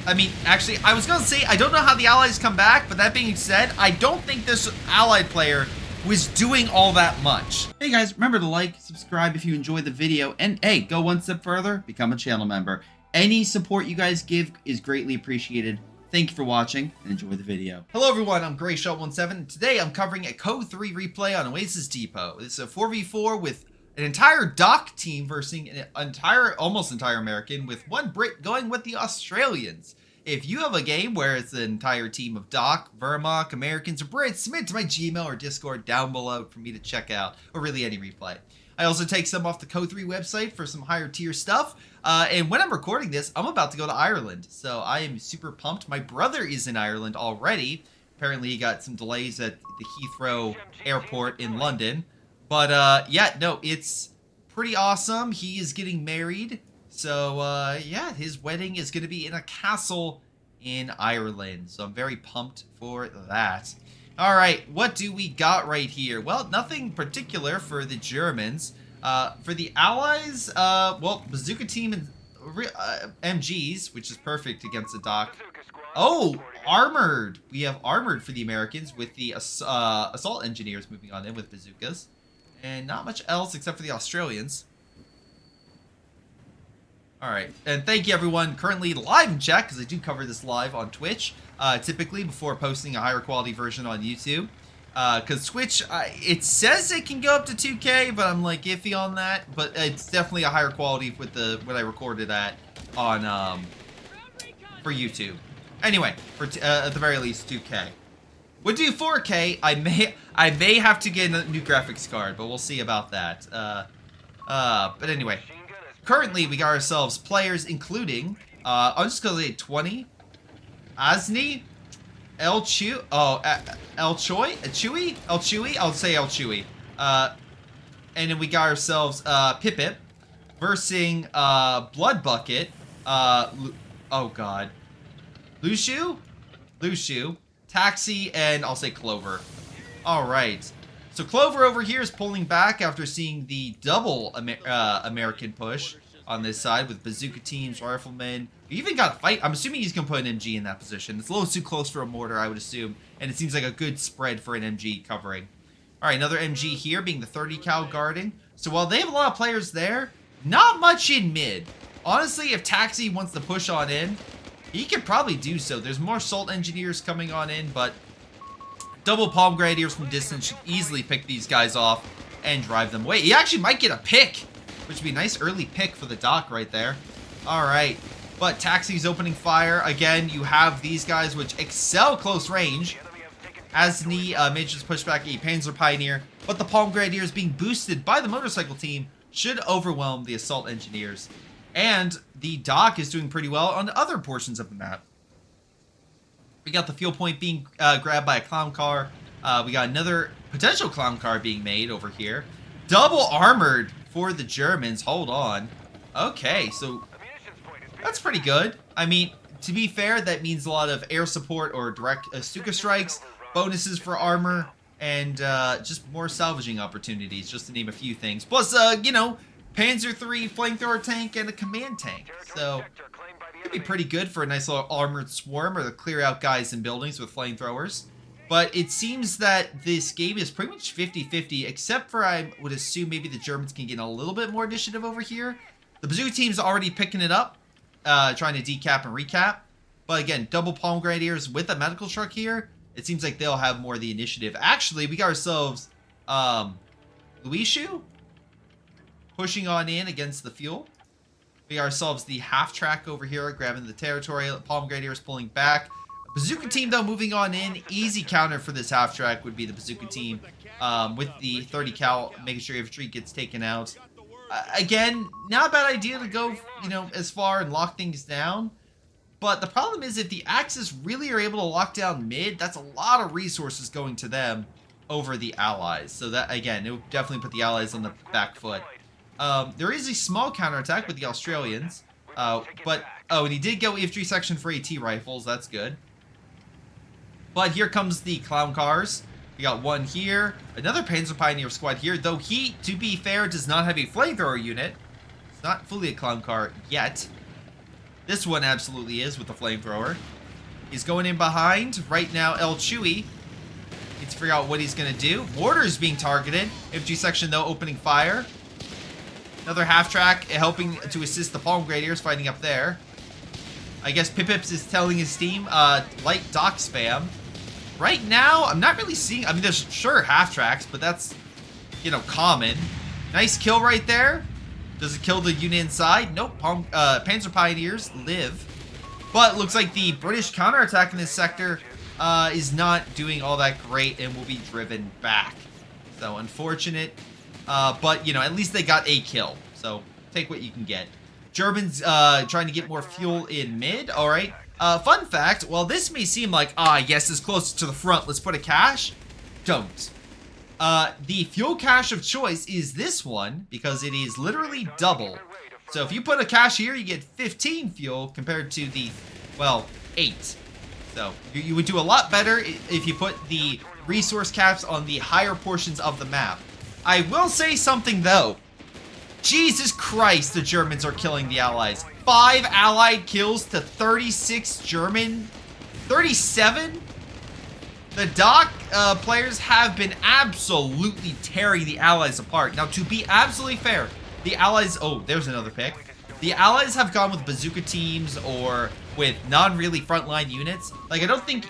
I mean, actually, I was going to say, I don't know how the allies come back, but that being said, I don't think this allied player was doing all that much. Hey guys, remember to like, subscribe if you enjoyed the video, and hey, go one step further, become a channel member. Any support you guys give is greatly appreciated. Thank you for watching, and enjoy the video. Hello everyone, I'm Greyshot17, and today I'm covering a CoH3 replay on Oasis Depot. It's a 4v4 with an entire doc team versus an almost entire American, with one Brit going with the Australians. If you have a game where it's an entire team of Doc, Vermont, Americans, or Brits, submit to my Gmail or Discord down below for me to check out, or really any replay. I also take some off the CoH3 website for some higher tier stuff, and when I'm recording this, I'm about to go to Ireland, so I am super pumped. My brother is in Ireland already. Apparently he got some delays at the Heathrow airport in London, but yeah, no, it's pretty awesome. He is getting married. So, yeah, his wedding is going to be in a castle in Ireland. So I'm very pumped for that. All right, what do we got right here? Well, nothing particular for the Germans. For the Allies, well, Bazooka Team and MGs, which is perfect against the Doc. Oh, armored. We have armored for the Americans with the assault engineers moving on in with bazookas. And not much else except for the Australians. Alright, and thank you everyone currently live in chat, because I do cover this live on Twitch, typically before posting a higher quality version on YouTube. Because Twitch, it says it can go up to 2K, but I'm like iffy on that. But it's definitely a higher quality with what I recorded at on, for YouTube. Anyway, for at the very least 2K. Would do 4K, I may have to get a new graphics card, but we'll see about that. But anyway. Currently, we got ourselves players including, I'm just going to say 20, Asni, El Chewy, I'll say El Chewy, and then we got ourselves, Pipit, versing, Blood Bucket, oh god, Lushu, Taxi, and I'll say Clover. Alright. So Clover over here is pulling back after seeing the double American push on this side with bazooka teams, riflemen. He even got a fight. I'm assuming he's going to put an MG in that position. It's a little too close for a mortar, I would assume. And it seems like a good spread for an MG covering. All right, another MG here being the 30 cal guarding. So while they have a lot of players there, not much in mid. Honestly, if Taxi wants to push on in, he could probably do so. There's more assault engineers coming on in, but double palm grenadiers from distance should easily pick these guys off and drive them away. He actually might get a pick, which would be a nice early pick for the Doc right there. All right, but Taxi's opening fire. Again, you have these guys which excel close range. Asni manages push back a Panzer Pioneer, but the palm grenadiers being boosted by the motorcycle team should overwhelm the assault engineers. And the Doc is doing pretty well on other portions of the map. We got the fuel point being grabbed by a clown car. We got another potential clown car being made over here. Double armored for the Germans. Hold on. Okay, so that's pretty good. I mean, to be fair, that means a lot of air support or direct Stuka strikes, bonuses for armor, and just more salvaging opportunities, just to name a few things. Plus, you know, Panzer III flamethrower tank and a command tank. So could be pretty good for a nice little armored swarm or to clear out guys in buildings with flamethrowers. But it seems that this game is pretty much 50-50, except for I would assume maybe the Germans can get a little bit more initiative over here. The bazooka team's already picking it up, trying to decap and recap. But again, double palm grenadiers with a medical truck here, it seems like they'll have more of the initiative. Actually, we got ourselves Luishu pushing on in against the fuel. We got ourselves the half-track over here, grabbing the territory. Palm Grenadiers pulling back. Bazooka team, though, moving on in. Easy counter for this half-track would be the Bazooka team with the 30 cal, making sure infantry gets taken out. Again, not a bad idea to go, you know, as far and lock things down. But the problem is if the Axis really are able to lock down mid, that's a lot of resources going to them over the Allies. So that, again, it would definitely put the Allies on the back foot. There is a small counterattack with the Australians, but, oh, and he did go infantry section for AT rifles, that's good. But here comes the clown cars. We got one here, another Panzer Pioneer squad here, though he, to be fair, does not have a flamethrower unit. It's not fully a clown car yet. This one absolutely is with the flamethrower. He's going in behind. Right now, El Chewy needs to figure out what he's going to do. Mortar's being targeted. Infantry section, though, opening fire. Another half-track helping to assist the Palm Grenadiers fighting up there. I guess Pipips is telling his team, light dock spam. Right now, I'm not really seeing... I mean, there's sure half-tracks, but that's, you know, common. Nice kill right there. Does it kill the unit inside? Nope. Panzer Pioneers live. But looks like the British counterattack in this sector is not doing all that great and will be driven back. So, unfortunate. But, you know, at least they got a kill. So, take what you can get. Germans trying to get more fuel in mid. All right. Fun fact, while this may seem like, yes, it's closer to the front, let's put a cache. Don't. The fuel cache of choice is this one because it is literally double. So if you put a cache here, you get 15 fuel compared to the, well, 8. So you would do a lot better if you put the resource caps on the higher portions of the map. I will say something though. Jesus Christ, the Germans are killing the Allies. 5 Allied kills to 36 German. 37? The dock players have been absolutely tearing the Allies apart. Now, to be absolutely fair, the Allies... Oh, there's another pick. The Allies have gone with bazooka teams or with non-really frontline units. Like, I don't think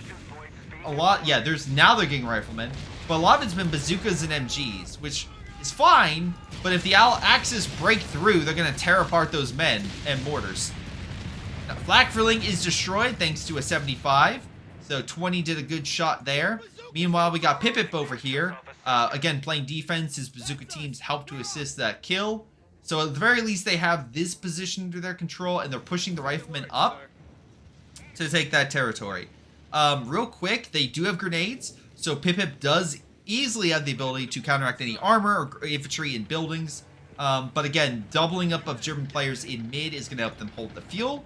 a lot... Yeah, now they're getting riflemen. But a lot of it's been bazookas and MGs, which is fine. But if the Axis break through, they're going to tear apart those men and mortars. Now, Flakverling is destroyed thanks to a 75. So 20 did a good shot there. Meanwhile, we got Pipip over here. Again, playing defense. His bazooka teams help to assist that kill. So at the very least, they have this position under their control, and they're pushing the riflemen up to take that territory. Real quick, they do have grenades. So Pipip does easily have the ability to counteract any armor or infantry in buildings. But again, doubling up of German players in mid is going to help them hold the fuel.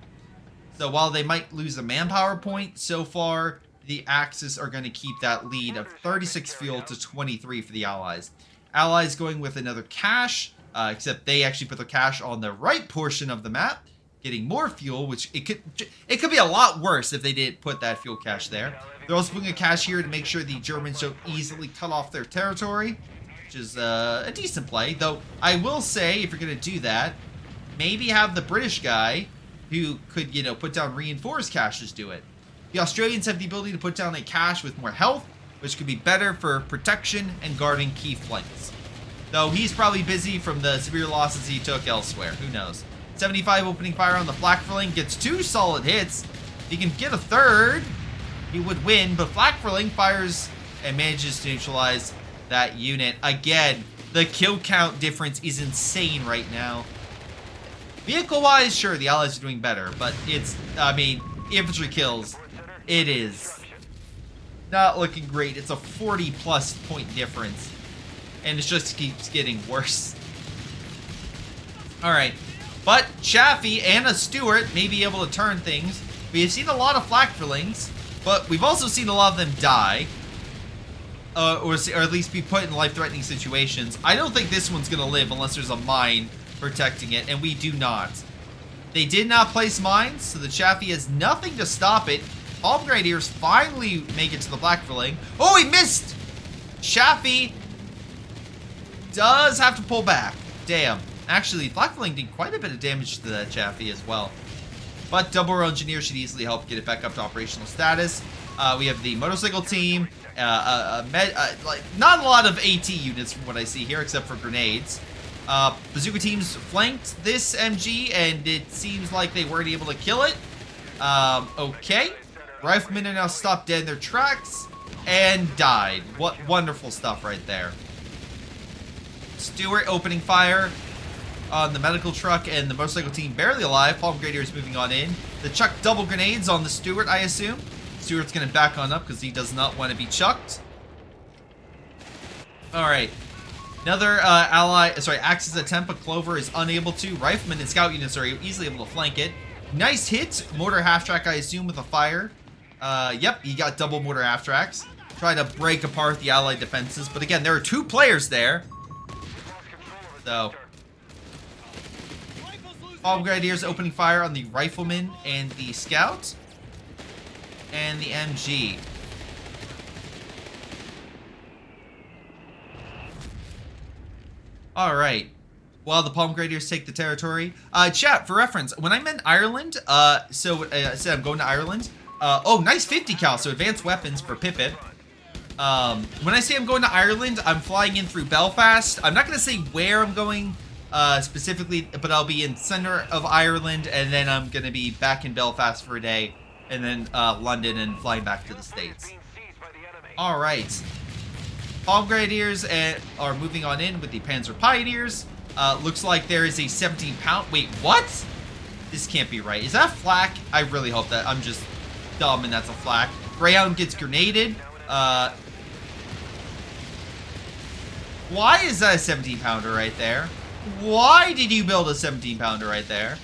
So while they might lose a manpower point, so far the Axis are going to keep that lead of 36 fuel to 23 for the Allies. Allies going with another cache, except they actually put their cache on the right portion of the map, getting more fuel, which it could be a lot worse if they didn't put that fuel cache there. They're also putting a cache here to make sure the Germans don't easily cut off their territory, which is a decent play. Though I will say, if you're going to do that, maybe have the British guy who could, you know, put down reinforced caches do it. The Australians have the ability to put down a cache with more health, which could be better for protection and guarding key flanks. Though he's probably busy from the severe losses he took elsewhere. Who knows? 75 opening fire on the Flakverling, gets 2 solid hits. If he can get a third, he would win, but Flakverling fires and manages to neutralize that unit. Again, the kill count difference is insane right now. Vehicle-wise, sure, the Allies are doing better, but it's, I mean, infantry kills, it is not looking great. It's a 40-plus point difference, and it just keeps getting worse. All right, but Chaffee and a Stuart may be able to turn things. We have seen a lot of Flakverlings, but we've also seen a lot of them die, or at least be put in life-threatening situations. I don't think this one's going to live unless there's a mine protecting it, and we do not. They did not place mines, so the Chaffee has nothing to stop it. Palm Grenadiers finally make it to the Flakverling. Oh, he missed! Chaffee does have to pull back. Damn. Actually, Flakverling did quite a bit of damage to that Chaffee as well. But double engineer should easily help get it back up to operational status. We have the motorcycle team. Like not a lot of AT units from what I see here, except for grenades. Bazooka teams flanked this MG, and it seems like they weren't able to kill it. Okay. Riflemen are now stopped dead in their tracks and died. What wonderful stuff right there. Stuart opening fire on the medical truck, and the motorcycle team barely alive. Palm Grenadiers moving on in. The chuck double grenades on the Stuart, I assume. Stuart's going to back on up because he does not want to be chucked. Alright. Another Axis attempt, but Clover is unable to. Riflemen and scout units are easily able to flank it. Nice hit. Mortar half-track, I assume, with a fire. Yep, he got double mortar half-tracks. Try to break apart the Allied defenses. But again, there are 2 players there. So, Palm Grenadiers opening fire on the Rifleman and the Scout. And the MG. Alright. While the Palm Grenadiers take the territory. Chat, for reference, when I meant Ireland, I said I'm going to Ireland. Oh, nice 50 cal, so advanced weapons for Pipit. When I say I'm going to Ireland, I'm flying in through Belfast. I'm not going to say where I'm going specifically, but I'll be in center of Ireland, and then I'm going to be back in Belfast for a day, and then London, and flying back to the States. All right. Palm Grenadiers are moving on in with the Panzer Pioneers. Looks like there is a 17-pound... Wait, what? This can't be right. Is that flak? I really hope that. I'm just dumb and that's a flak. Greyhound gets grenaded. Why is that a 17-pounder right there? Why did you build a 17-pounder right there?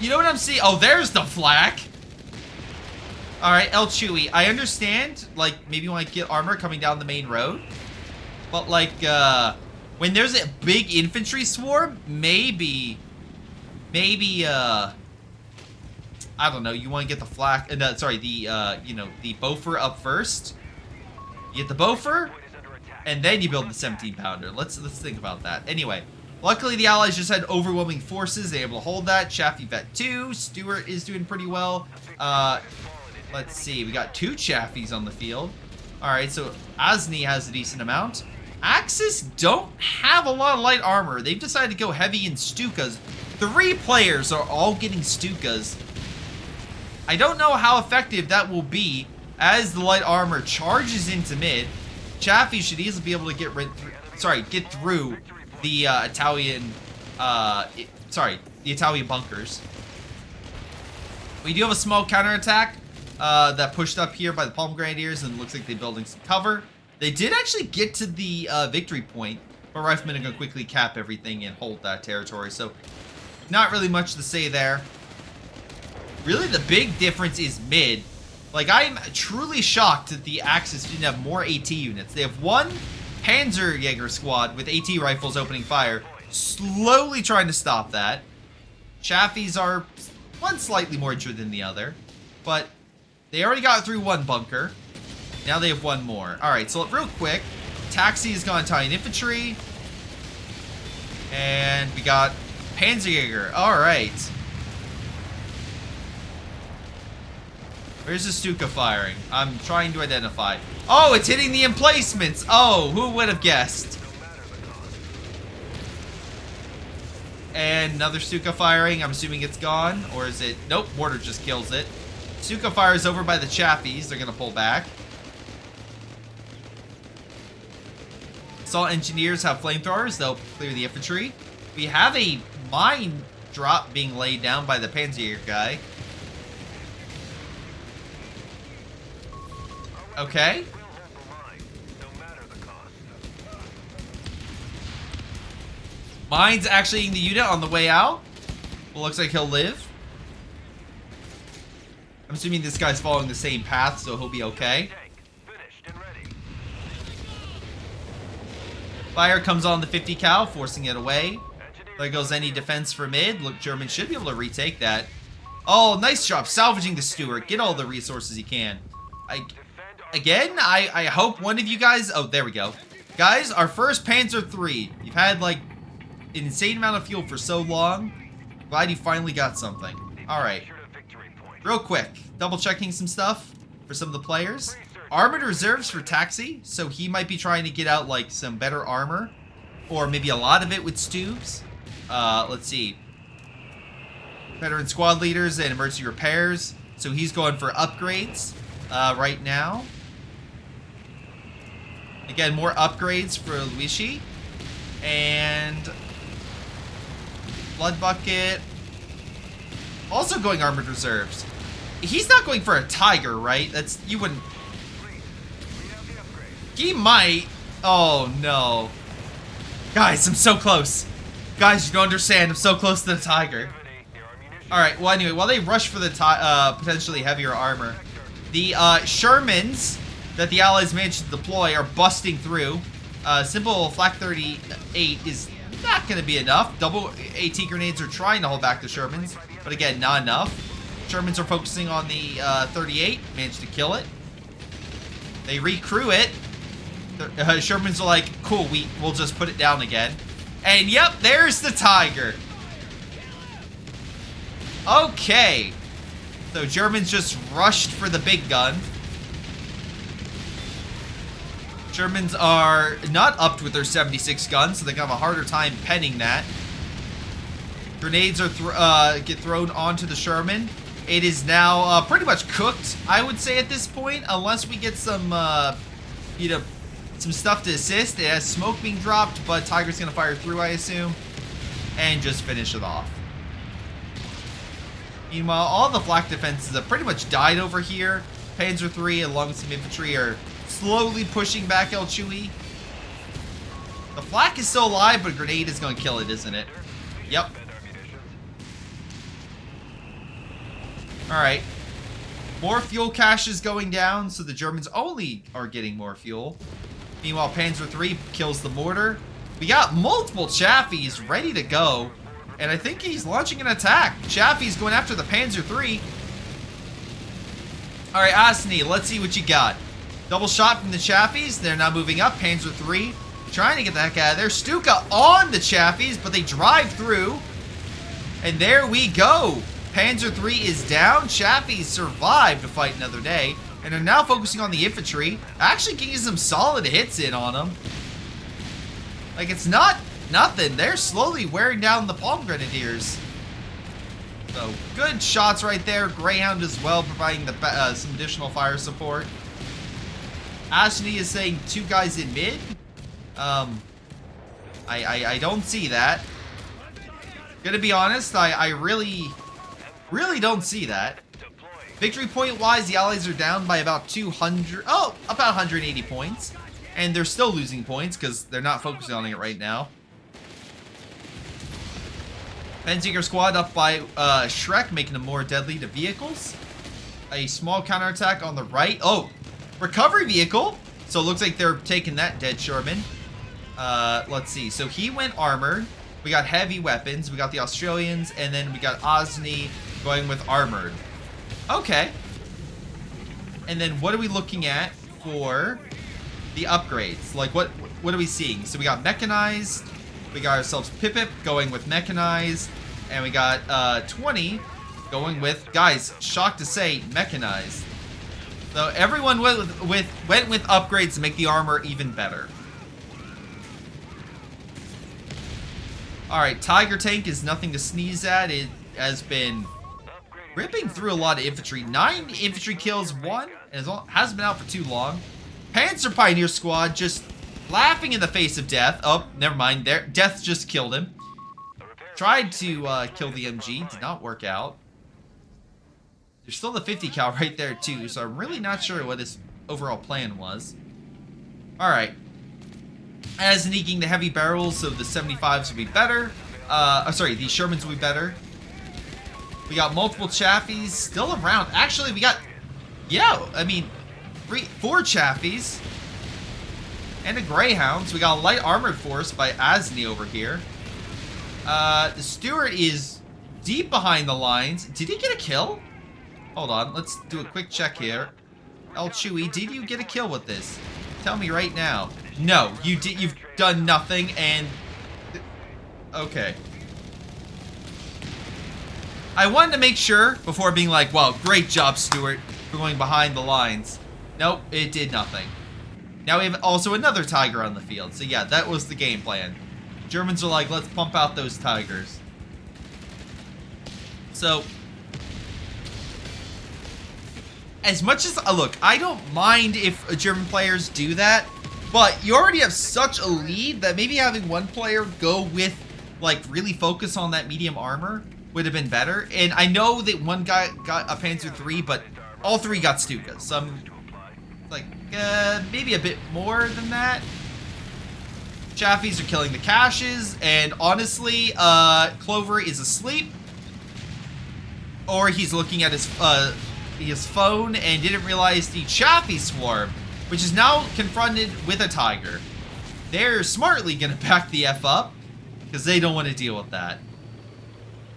You know what I'm seeing? Oh, there's the flak. All right, El Chewy. I understand, like, maybe you want to get armor coming down the main road. But, like, when there's a big infantry swarm, maybe, I don't know, you want to get the flak, sorry, the, you know, the Boffer up first. You get the Boffer, and then you build the 17-pounder. Let's think about that. Anyway, luckily the Allies just had overwhelming forces. They're able to hold that. Chaffee Vet 2. Stewart is doing pretty well. Let's see. We got 2 Chaffies on the field. All right, so Asni has a decent amount. Axis don't have a lot of light armor. They've decided to go heavy in Stukas. 3 players are all getting Stukas. I don't know how effective that will be as the light armor charges into mid. Chaffee should easily be able to get through the Italian bunkers. We do have a small counterattack that pushed up here by the Palm Grenadiers, and looks like they're building some cover. They did actually get to the victory point, but Riflemen are going to quickly cap everything and hold that territory, so not really much to say there. Really, the big difference is mid. Like, I'm truly shocked that the Axis didn't have more AT units. They have 1 Panzerjäger squad with AT rifles opening fire, slowly trying to stop that. Chaffies are one slightly more injured than the other, but they already got through 1 bunker. Now they have 1 more. All right, so real quick, Taxi is going to Italian infantry, and we got Panzerjäger. All right. Where's the Stuka firing? I'm trying to identify. Oh, it's hitting the emplacements. Oh, who would have guessed? And another Stuka firing. I'm assuming it's gone. Or is it? Nope, mortar just kills it. Stuka fires over by the Chaffies. They're going to pull back. Assault engineers have flamethrowers. They'll clear the infantry. We have a mine drop being laid down by the Panzerjäger guy. Okay. Mine's actually in the unit on the way out. Well, looks like he'll live. I'm assuming this guy's following the same path, so he'll be okay. Fire comes on the 50 cal, forcing it away. There goes any defense for mid. Look, German should be able to retake that. Oh, nice job salvaging the Stuart. Get all the resources he can. Again, I hope one of you guys... Oh, there we go. Guys, our first Panzer III. You've had, like, an insane amount of fuel for so long. Glad you finally got something. Alright. Real quick. Double-checking some stuff for some of the players. Armored reserves for Taxi. So he might be trying to get out, like, some better armor. Or maybe a lot of it with Stubes. Let's see. Veteran squad leaders and emergency repairs. So he's going for upgrades right now. Again, more upgrades for Luigi. And Blood Bucket. Also going armored reserves. He's not going for a Tiger, right? That's, you wouldn't. He might. Oh, no. Guys, I'm so close. Guys, you don't understand. I'm so close to the Tiger. Alright, well, anyway, while they rush for the potentially heavier armor, the Shermans that the Allies managed to deploy are busting through. Simple Flak 38 is Not going to be enough. Double AT grenades are trying to hold back the Shermans, but again, not enough. Shermans are focusing on the 38. Managed to kill it. They recrew it. Shermans are like, cool, we'll just put it down again. And yep, there's the Tiger. Okay. So Germans just rushed for the big gun. Germans are not upped with their 76 guns, so they have a harder time penning that. Grenades are get thrown onto the Sherman. It is now pretty much cooked, I would say, at this point, unless we get some, some stuff to assist. It has smoke being dropped, but Tiger's gonna fire through, I assume, and just finish it off. Meanwhile, all the flak defenses have pretty much died over here. Panzer III, along with some infantry, are slowly pushing back El Chewy. The flak is still alive, but grenade is going to kill it, isn't it? Yep. Alright. More fuel caches going down, so the Germans only are getting more fuel. Meanwhile, Panzer III kills the mortar. We got multiple Chaffees ready to go. And I think he's launching an attack. Chaffee's going after the Panzer III. Alright, Asni, let's see what you got. Double shot from the Chaffees. They're now moving up. Panzer III trying to get the heck out of there. Stuka on the Chaffees, but they drive through. And there we go. Panzer III is down. Chaffees survived to fight another day. And are now focusing on the infantry. Actually getting some solid hits in on them. Like, it's not nothing. They're slowly wearing down the Palm Grenadiers. So, good shots right there. Greyhound as well, providing the some additional fire support. Ashney is saying 2 guys in mid. I don't see that. Gonna be honest, I really don't see that. Victory point wise, the Allies are down by about 200, about 180 points. And they're still losing points because they're not focusing on it right now. Fensinger squad up by Shrek, making them more deadly to vehicles. A small counterattack on the right. Oh, recovery vehicle. So it looks like they're taking that dead Sherman. Let's see. So he went armored. We got heavy weapons. We got the Australians. And then we got Osney going with armored. Okay. And then what are we looking at for the upgrades? Like, what are we seeing? So we got mechanized. We got ourselves Pip going with mechanized. And we got 20 going with, guys, shocked to say, mechanized. So everyone went with upgrades to make the armor even better. Alright, Tiger Tank is nothing to sneeze at. It has been ripping through a lot of infantry. 9 infantry kills, 1. And hasn't been out for too long. Panzer Pioneer Squad just laughing in the face of death. Oh, never mind. Death just killed him. Tried to kill the MG. Did not work out. There's still the 50 cal right there too, so I'm really not sure what his overall plan was. Alright. As sneaking the heavy barrels, so the 75s will be better. Sorry, the Shermans will be better. We got multiple Chaffies still around. Actually, we got, yeah, I mean, 4 Chaffies. And a Greyhound. So we got a light armored force by Asney over here. The Stewart is deep behind the lines. Did he get a kill? Hold on, let's do a quick check here. El Chewy, did you get a kill with this? Tell me right now. No, you did. You've done nothing, and okay. I wanted to make sure before being like, "Wow, great job, Stewart, for going behind the lines." Nope, it did nothing. Now we have also another Tiger on the field. So yeah, that was the game plan. Germans are like, let's pump out those Tigers. So, as much as, look, I don't mind if German players do that, but you already have such a lead that maybe having one player go with, like, really focus on that medium armor would have been better. And I know that one guy got a Panzer III, but all 3 got Stukas. So I'm like, maybe a bit more than that. Chaffies are killing the caches, and honestly, Clover is asleep. Or he's looking at his phone and didn't realize the Chaffee swarm, which is now confronted with a Tiger. They're smartly gonna back the F up. because they don't want to deal with that.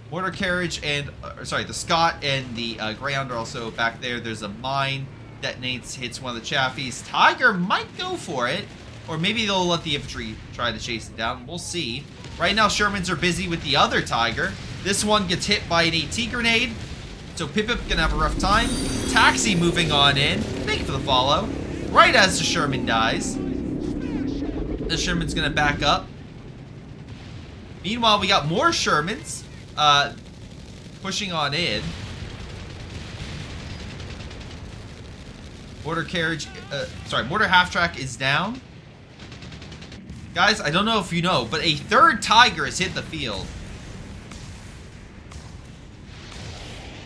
Mortar carriage and, sorry, the Scott and the Greyhound are also back there. There's a mine, detonates, hits one of the Chaffies. Tiger might go for it, or maybe they'll let the infantry try to chase it down. We'll see. Right now, Shermans are busy with the other Tiger. This one gets hit by an AT grenade, so Pip gonna have a rough time. Taxi moving on in. Thank you for the follow. Right as the Sherman dies. The Sherman's gonna back up. Meanwhile, we got more Shermans pushing on in. Mortar carriage, mortar half-track is down. Guys, I don't know if you know, but a third Tiger has hit the field.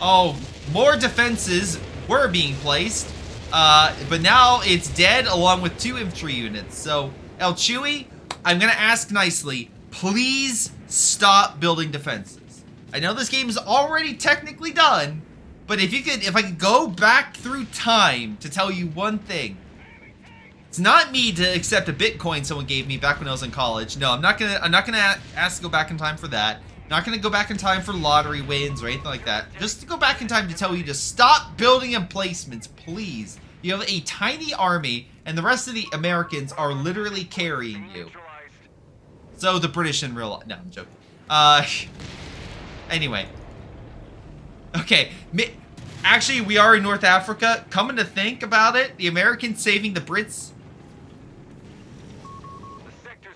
Oh, more defenses were being placed, but now it's dead along with 2 infantry units. So, El Chewy, I'm gonna ask nicely, please stop building defenses. I know this game is already technically done, but if I could go back through time to tell you one thing, it's not me to accept a Bitcoin someone gave me back when I was in college. No, I'm not gonna ask to go back in time for that. Not gonna go back in time for lottery wins or anything like that. Just to go back in time to tell you to stop building emplacements, please. You have a tiny army, and the rest of the Americans are literally carrying you. So the British in real life. No, I'm joking. Anyway. Okay. Actually, we are in North Africa. Coming to think about it, the Americans saving the Brits.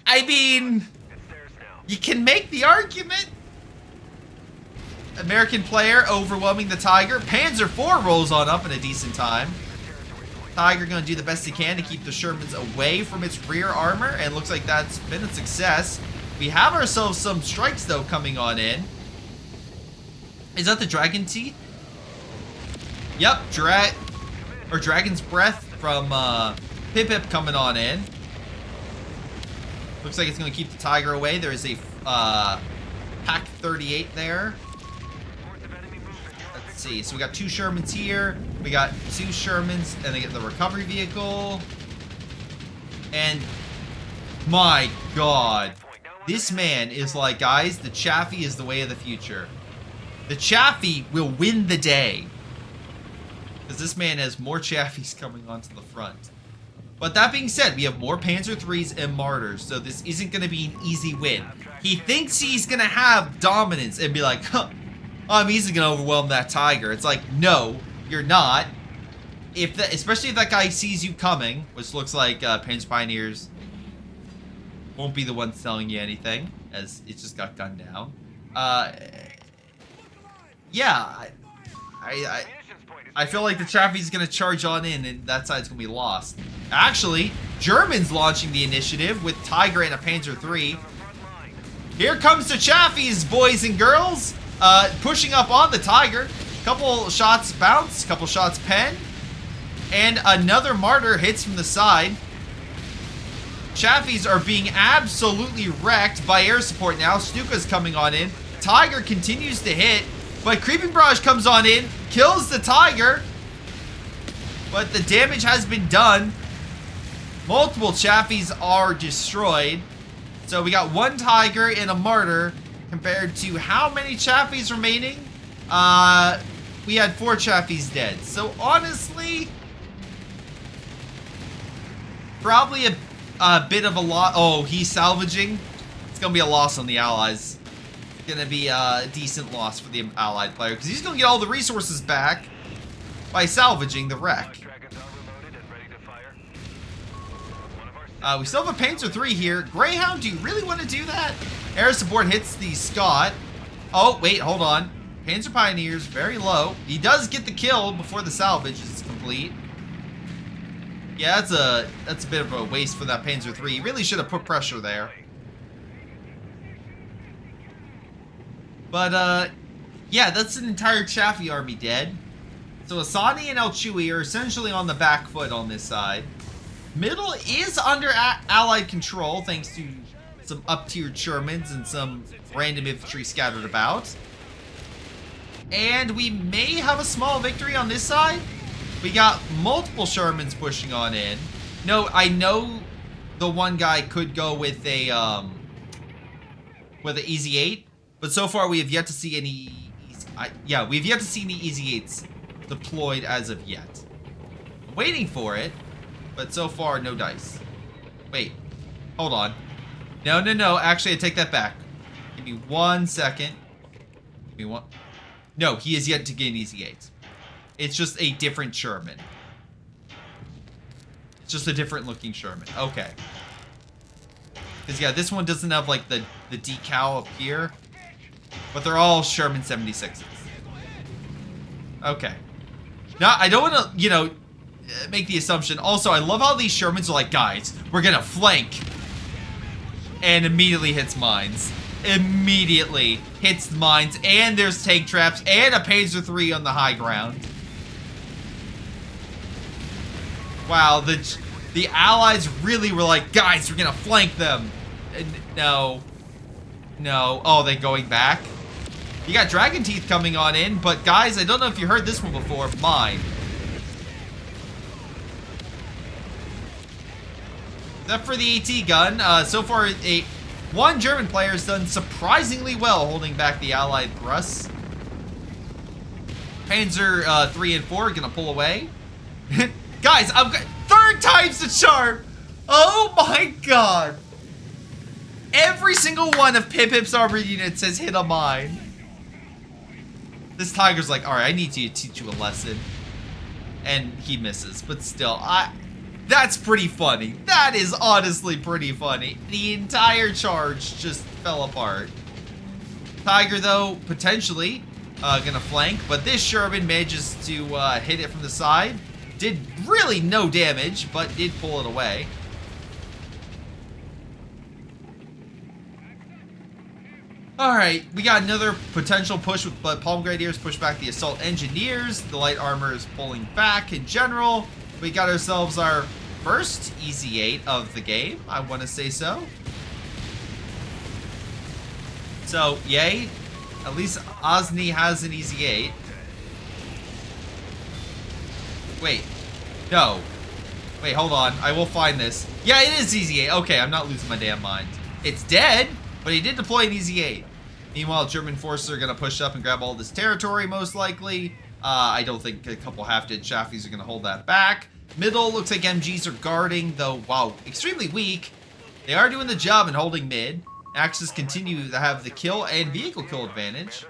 I mean, you can make the argument. American player overwhelming the Tiger. Panzer IV rolls on up in a decent time. Tiger gonna do the best he can to keep the Shermans away from its rear armor, and looks like that's been a success. We have ourselves some strikes though coming on in. Is that the Dragon Teeth? Yep, Dragon's Breath from Pip coming on in. Looks like it's gonna keep the Tiger away. There is a Pack 38 there. Let's see. So we got 2 Shermans here. We got 2 Shermans, and they get the recovery vehicle. And my God, this man is like, guys, the Chaffee is the way of the future. The Chaffee will win the day. Because this man has more Chaffies coming onto the front. But that being said, we have more Panzer IIIs and Martyrs, so this isn't going to be an easy win. He thinks he's going to have dominance and be like, huh, I'm easily going to overwhelm that Tiger. It's like, no, you're not. Especially if that guy sees you coming, which looks like Panzer Pioneers won't be the ones telling you anything, as it just got gunned down. Yeah, I feel like the Chaffee's gonna charge on in, and that side's gonna be lost. Actually, Germans launching the initiative with Tiger and a Panzer III. Here comes the Chaffees, boys and girls, pushing up on the Tiger. Couple shots bounce, couple shots pen, and another Martyr hits from the side. Chaffies are being absolutely wrecked by air support now. Stuka's coming on in. Tiger continues to hit, but Creeping Barrage comes on in, kills the Tiger, but the damage has been done. Multiple Chaffies are destroyed. So we got 1 Tiger and a Martyr compared to how many Chaffies remaining? We had 4 Chaffies dead. So honestly, probably a bit of a loss. Oh, he's salvaging. It's going to be a loss on the Allies. Gonna be a decent loss for the Allied player, because he's gonna get all the resources back by salvaging the wreck. We still have a Panzer III here. Greyhound, do you really want to do that? Air support hits the Scott. Oh, wait, hold on. Panzer Pioneers, very low. He does get the kill before the salvage is complete. Yeah, that's a bit of a waste for that Panzer III. He really should have put pressure there. But, yeah, that's an entire Chaffee army dead. So Asani and El Chewy are essentially on the back foot on this side. Middle is under Allied control, thanks to some up-tiered Shermans and some random infantry scattered about. And we may have a small victory on this side. We got multiple Shermans pushing on in. No, I know the one guy could go with a, with an Easy 8. But so far, we have yet to see any... yeah, we've yet to see any Easy 8s deployed as of yet. I'm waiting for it, but so far, no dice. Wait, hold on. No, no, no. Actually, I take that back. Give me 1 second. Give me one. No, he is yet to get an Easy 8. It's just a different Sherman. It's just a different looking Sherman. Okay. Because, yeah, this one doesn't have, like, the decal up here. But they're all Sherman 76s. Okay. Now, I don't want to, you know, make the assumption. Also, I love how these Shermans are like, guys, we're going to flank. And immediately hits mines. Immediately hits mines. And there's tank traps. And a Panzer III on the high ground. Wow, the allies really were like, guys, we're gonna flank them. No. No. Oh, they're going back? You got Dragon Teeth coming on in, but guys, I don't know if you heard this one before. Mine. Except for the AT gun, so far one German player has done surprisingly well holding back the allied thrusts. Panzer 3 and 4 are gonna pull away. Guys, I'm third time's the charm. Oh my god. Every single one of Pip-Pip's armored units has hit a mine. This Tiger's like, alright, I need to teach you a lesson. And he misses, but still, that's pretty funny. That is honestly pretty funny. The entire charge just fell apart. Tiger, though, potentially gonna flank, but this Sherman manages to hit it from the side. Did really no damage, but did pull it away. Alright, we got another potential push with Palm Grenadiers push back the Assault Engineers. The Light Armor is pulling back in general. We got ourselves our first Easy 8 of the game, I want to say so. So, yay. At least Osni has an Easy 8. Wait. No. Wait, hold on. I will find this. Yeah, it is Easy 8. Okay, I'm not losing my damn mind. It's dead, but he did deploy an Easy 8. Meanwhile, German forces are going to push up and grab all this territory, most likely. I don't think a couple half-dead Shafties are going to hold that back. Middle looks like MGs are guarding, though, wow, extremely weak. They are doing the job and holding mid. Axis continue to have the kill and vehicle kill advantage.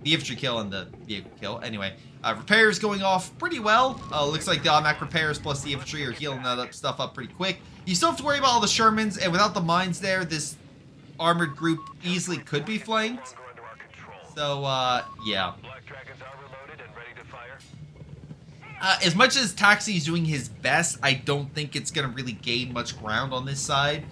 The infantry kill and the vehicle kill. Anyway, repairs going off pretty well. Looks like the automatic repairs plus the infantry are healing that stuff up pretty quick. You still have to worry about all the Shermans, and without the mines there, this armored group easily could be flanked. So, yeah. As much as Taxi is doing his best, I don't think it's going to really gain much ground on this side.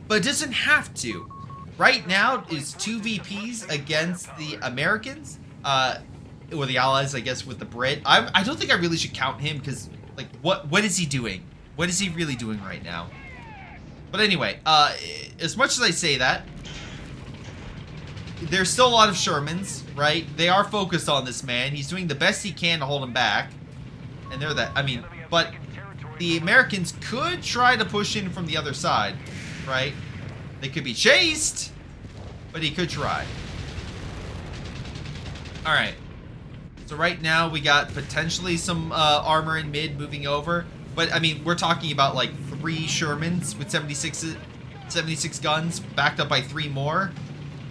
But it doesn't have to. Right now, it's 2 VPs against the Americans. Or the Allies, I guess, with the Brit. I don't think I really should count him, because, like, what is he doing? What is he really doing right now? But anyway, as much as I say that, there's still a lot of Shermans, right? They are focused on this man. He's doing the best he can to hold him back. And they're that, I mean, but the Americans could try to push in from the other side, right? They could be chased, but he could try. All right. So right now we got potentially some armor in mid moving over. But, I mean, we're talking about, like, 3 Shermans with 76 guns, backed up by 3 more,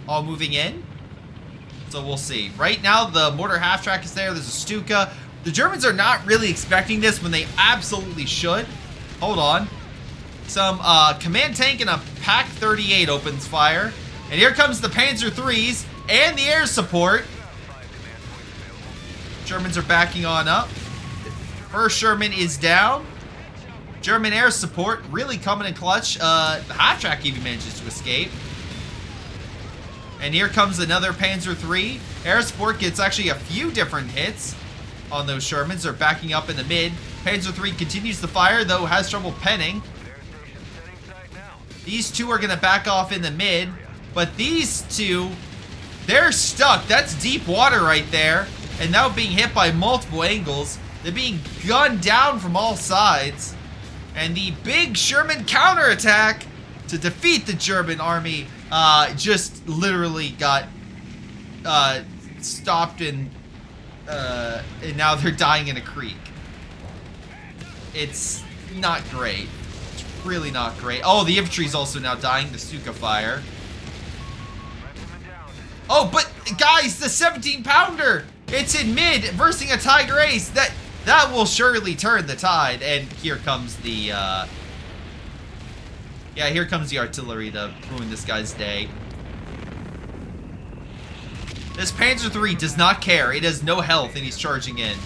all moving in. So we'll see. Right now, the mortar half-track is there. There's a Stuka. The Germans are not really expecting this when they absolutely should. Hold on. Some command tank and a Pak 38 opens fire. And here comes the Panzer IIIs and the air support. Germans are backing on up. First Sherman is down. German air support really coming in clutch. The half-track even manages to escape. And here comes another Panzer III. Air support gets actually a few different hits on those Shermans. They're backing up in the mid. Panzer III continues to fire, though has trouble penning. These 2 are going to back off in the mid. But these 2, they're stuck. That's deep water right there. And now being hit by multiple angles. They're being gunned down from all sides. And the big Sherman counterattack to defeat the German army just literally got stopped and now they're dying in a creek. It's not great. It's really not great. Oh, the infantry's also now dying. The Stuka fire. Oh, but guys, the 17-pounder! It's in mid, versing a Tiger Ace. That will surely turn the tide. And here comes the, yeah, here comes the artillery to ruin this guy's day. This Panzer III does not care. It has no health, and he's charging in.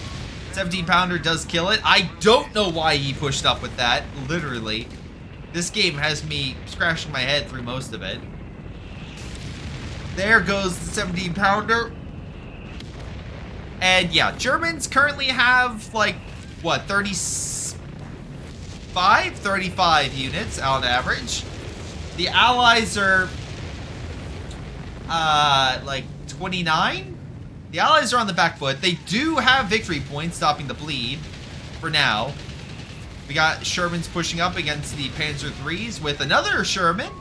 17-pounder does kill it. I don't know why he pushed up with that, literally. This game has me scratching my head through most of it. There goes the 17-pounder. And yeah, Germans currently have, like, what, 35 units on average. The Allies are, like, 29? The Allies are on the back foot. They do have victory points stopping the bleed for now. We got Shermans pushing up against the Panzer IIIs with another Sherman.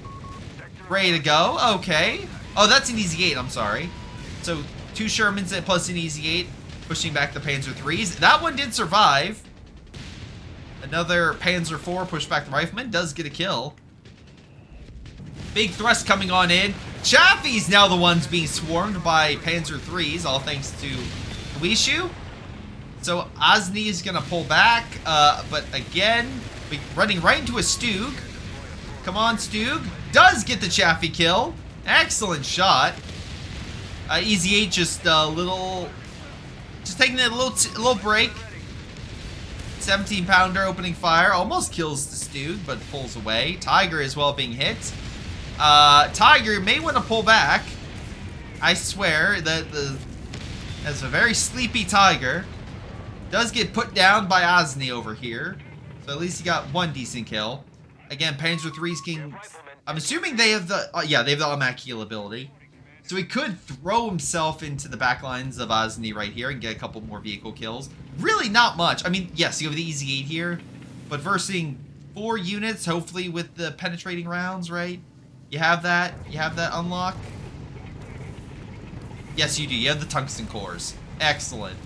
Ready to go. Okay. Oh, that's an easy 8. I'm sorry. So 2 Shermans plus an easy 8 pushing back the Panzer IIIs. That one did survive. Another Panzer IV pushed back the Rifleman. Does get a kill. Big thrust coming on in. Chaffee's now the ones being swarmed by Panzer IIIs, all thanks to Wishu. So Osni is going to pull back, but again, running right into a Stug. Come on, Stug. Does get the Chaffee kill. Excellent shot. Easy 8 just taking a little break. 17-pounder opening fire. Almost kills the Stug, but pulls away. Tiger as well being hit. Tiger may want to pull back. I swear that that's a very sleepy Tiger. Does get put down by Osni over here. So at least he got one decent kill. Again, Panzer III's getting... I'm assuming they have the... yeah, they have the automatic heal ability. So he could throw himself into the back lines of Osni right here and get a couple more vehicle kills. Really not much. I mean, yes, you have the easy 8 here. But versing 4 units, hopefully with the penetrating rounds, right? You have that? You have that unlock? Yes, you do. You have the tungsten cores. Excellent.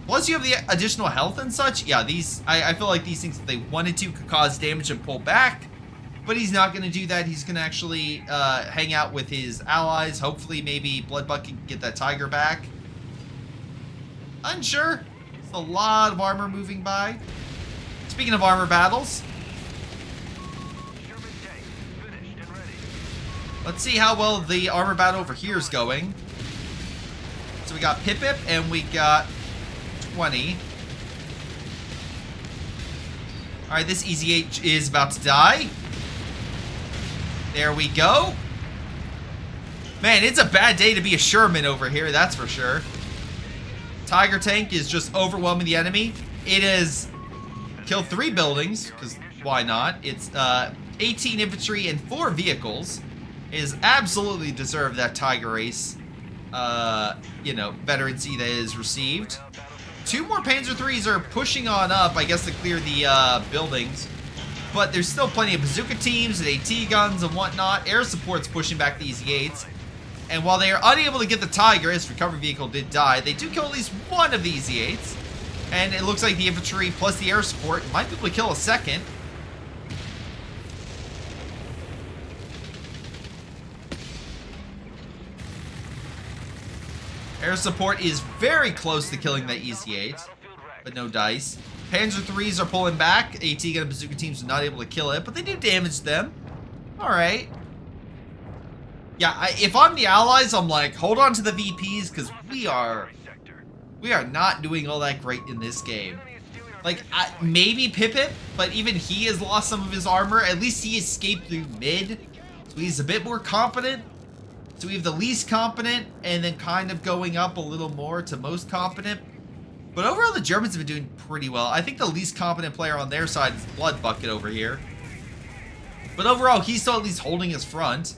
Plus, you have the additional health and such. Yeah, these... I feel like these things, if they wanted to, could cause damage and pull back. But he's not going to do that. He's going to actually hang out with his allies. Hopefully, maybe Bloodbucket can get that Tiger back. Unsure. There's a lot of armor moving by. Speaking of armor battles... let's see how well the armor battle over here is going. So we got Pip and we got 20. Alright, this Easy 8 is about to die. There we go. Man, it's a bad day to be a Sherman over here, that's for sure. Tiger tank is just overwhelming the enemy. It has killed 3 buildings, because why not? It's 18 infantry and 4 vehicles. Is absolutely deserved that Tiger Ace, you know, veterancy that is received. 2 more Panzer IIIs are pushing on up, I guess, to clear the buildings. But there's still plenty of bazooka teams and AT guns and whatnot. Air support's pushing back the Easy 8s. And while they are unable to get the Tiger, his recovery vehicle did die, they do kill at least one of the Easy 8s. And it looks like the infantry plus the air support might be able to kill a second. Air support is very close to killing that Easy 8, but no dice. Panzer IIIs are pulling back. AT gun and bazooka teams are not able to kill it, but they do damage them. Alright. Yeah, if I'm the Allies, I'm like, hold on to the VPs, because we are not doing all that great in this game. Like, maybe Pip, but even he has lost some of his armor. At least he escaped through mid, so he's a bit more competent. So we have the least competent, and then kind of going up a little more to most competent. But overall, the Germans have been doing pretty well. I think the least competent player on their side is Bloodbucket over here. But overall, he's still at least holding his front.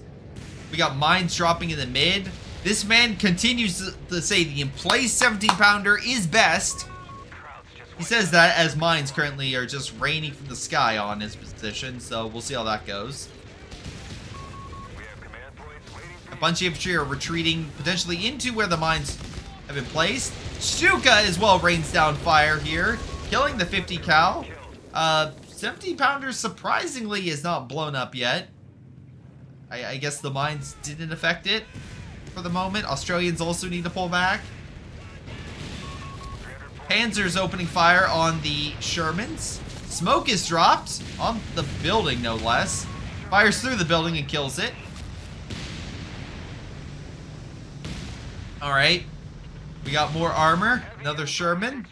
We got mines dropping in the mid. This man continues to say the emplaced 17-pounder is best. He says that as mines currently are just raining from the sky on his position. So we'll see how that goes. bunch of infantry are retreating potentially into where the mines have been placed. Stuka as well rains down fire here, killing the 50 cal. 70 pounder surprisingly is not blown up yet. I guess the mines didn't affect it for the moment. Australians also need to pull back. Panzer's opening fire on the Shermans. Smoke is dropped on the building, no less. Fires through the building and kills it. Alright. We got more armor. Another Sherman.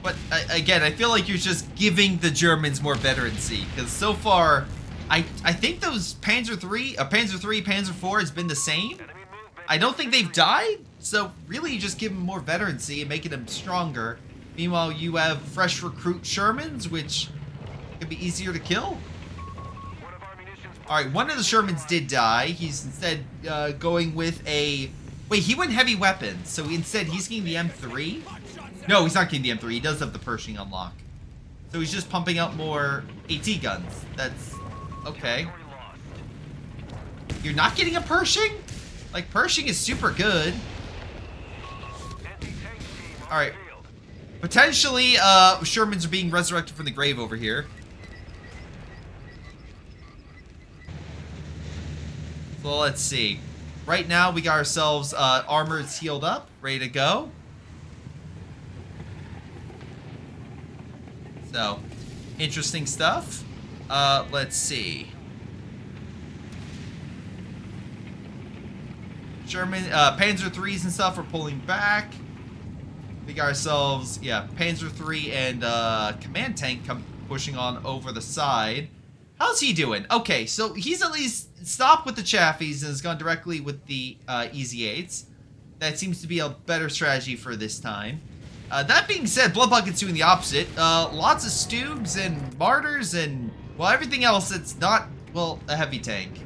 But again, I feel like you're just giving the Germans more veterancy. Because so far, I think those Panzer III, Panzer IV has been the same. I don't think they've died. So really, you just give them more veterancy and making them stronger. Meanwhile, you have fresh recruit Shermans, which could be easier to kill. Alright, one of the Shermans did die. He's instead going with a... Wait, he went heavy weapons. So instead, he's getting the M3? No, he's not getting the M3. He does have the Pershing unlock. So he's just pumping out more AT guns. That's... okay. You're not getting a Pershing? Like, Pershing is super good. Alright. Potentially, Shermans are being resurrected from the grave over here. So let's see. Right now, we got ourselves armor is healed up, ready to go. So, interesting stuff. Let's see. Sherman, Panzer IIIs and stuff are pulling back. We got ourselves, yeah, Panzer III and command tank pushing on over the side. How's he doing? Okay, so he's at least stopped with the Chaffies and has gone directly with the Easy 8s. That seems to be a better strategy for this time. That being said, Bloodbucket's doing the opposite. Lots of Stoogs and Martyrs and, well, everything else that's not, well, a heavy tank.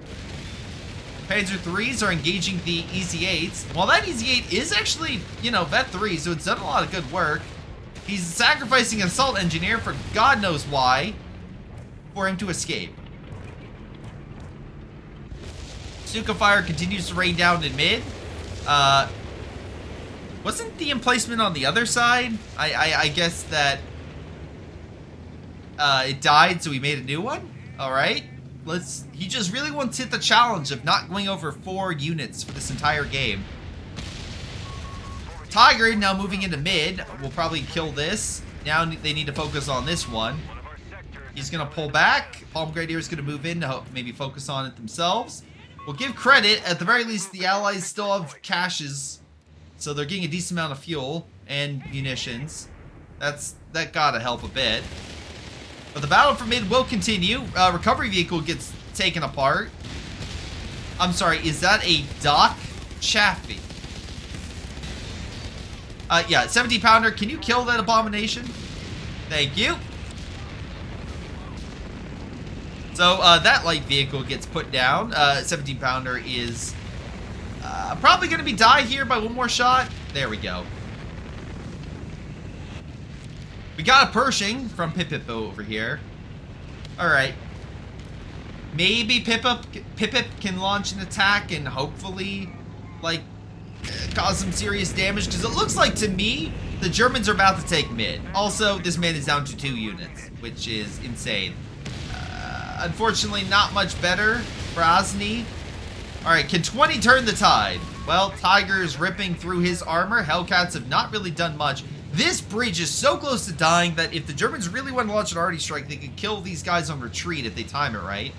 Panzer IIIs are engaging the Easy 8s. While that Easy 8 is actually, you know, Vet 3, so it's done a lot of good work. He's sacrificing an Assault Engineer for God knows why, for him to escape. Stuka fire continues to rain down in mid. Wasn't the emplacement on the other side? I guess that it died, so we made a new one. All right. He just really wants to hit the challenge of not going over 4 units for this entire game. Tiger now moving into mid. Will probably kill this. Now they need to focus on this one. He's going to pull back. Palm Grenadier is going to move in to help maybe focus on it themselves. We'll give credit. At the very least, the Allies still have caches. So they're getting a decent amount of fuel and munitions. That gotta help a bit. But the battle for mid will continue. Recovery vehicle gets taken apart. I'm sorry, is that a Doc Chaffee? Yeah, 70 pounder. Can you kill that abomination? Thank you. So that light vehicle gets put down. 17 pounder is probably going to be die here by one more shot. There we go. We got a Pershing from Pip over here. Alright. Maybe Pip can launch an attack and hopefully, like, cause some serious damage. Because it looks like, to me, the Germans are about to take mid. Also, this man is down to 2 units, which is insane. Unfortunately, not much better for Osni. Alright, can 20 turn the tide? Well, Tiger is ripping through his armor. Hellcats have not really done much. This bridge is so close to dying that if the Germans really want to launch an arty strike, they could kill these guys on retreat if they time it right.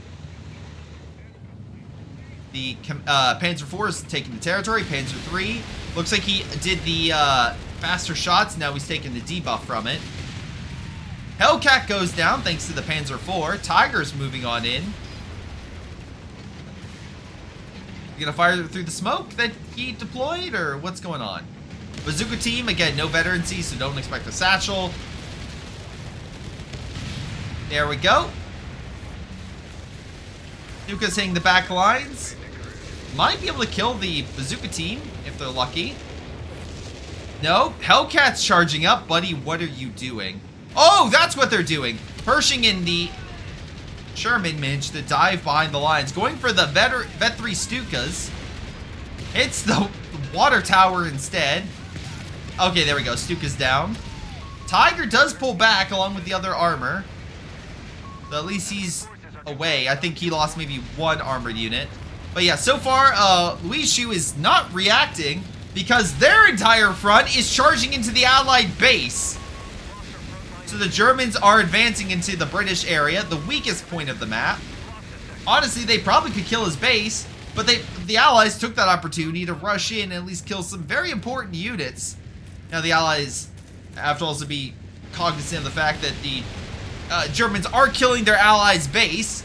The Panzer IV is taking the territory. Panzer III looks like he did the faster shots. Now he's taking the debuff from it. Hellcat goes down thanks to the Panzer IV. Tiger's moving on in. You gonna fire through the smoke that he deployed, or what's going on? Bazooka team, again, no veterancy, so don't expect a satchel. There we go. Bazooka's hitting the back lines. Might be able to kill the Bazooka team, if they're lucky. No, Hellcat's charging up. Buddy, what are you doing? Oh, that's what they're doing. Pershing in the Sherman managed to dive behind the lines, going for the Vet 3 Stukas. Hits the water tower instead. Okay, there we go. Stuka's down. Tiger does pull back along with the other armor. So at least he's away. I think he lost maybe one armored unit. But yeah, so far, Luishu is not reacting because their entire front is charging into the Allied base. So the Germans are advancing into the British area, the weakest point of the map. Honestly, they probably could kill his base, but the Allies took that opportunity to rush in and at least kill some very important units. Now the Allies have to also be cognizant of the fact that the Germans are killing their allies' base.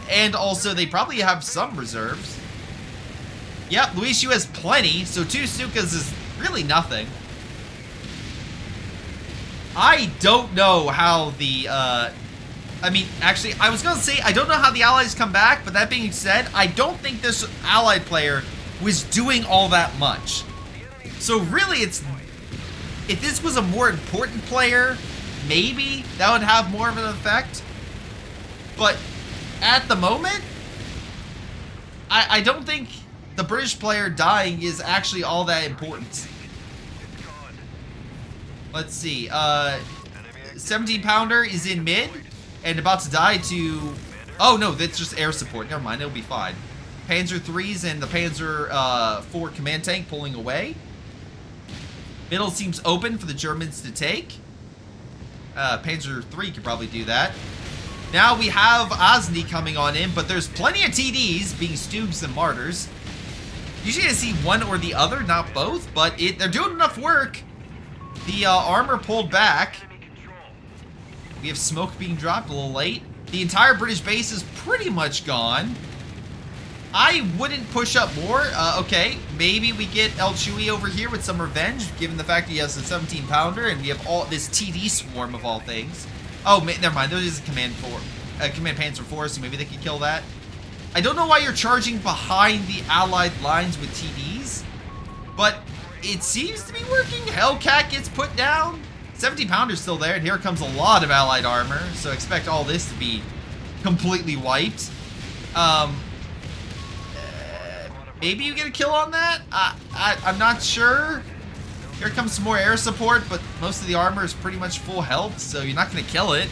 And also they probably have some reserves. Yep, Luishu has plenty, so 2 Stukas is really nothing. I don't know how the, I mean, actually, I was going to say, I don't know how the Allies come back, but that being said, I don't think this Allied player was doing all that much. So really, if this was a more important player, maybe that would have more of an effect. But at the moment, I don't think the British player dying is actually all that important. Let's see, 17 pounder is in mid and about to die to, oh no, that's just air support. Never mind, it'll be fine. Panzer 3s and the Panzer 4 command tank pulling away. Middle seems open for the Germans to take. Panzer 3 could probably do that. Now we have Osni coming on in, but there's plenty of TDs being Stugs and Martyrs. Usually I see one or the other, not both, but they're doing enough work. The armor pulled back. We have smoke being dropped a little late. The entire British base is pretty much gone. I wouldn't push up more. Okay, maybe we get El Chewy over here with some revenge, given the fact that he has a 17 pounder and we have all this TD swarm of all things. Oh, never mind. There is a command Panzer 4, so maybe they could kill that. I don't know why you're charging behind the Allied lines with TDs, but it seems to be working. Hellcat gets put down. 17 pounder's still there, and here comes a lot of Allied armor, so expect all this to be completely wiped. Maybe you get a kill on that? I'm not sure. Here comes some more air support, but most of the armor is pretty much full health, so you're not going to kill it.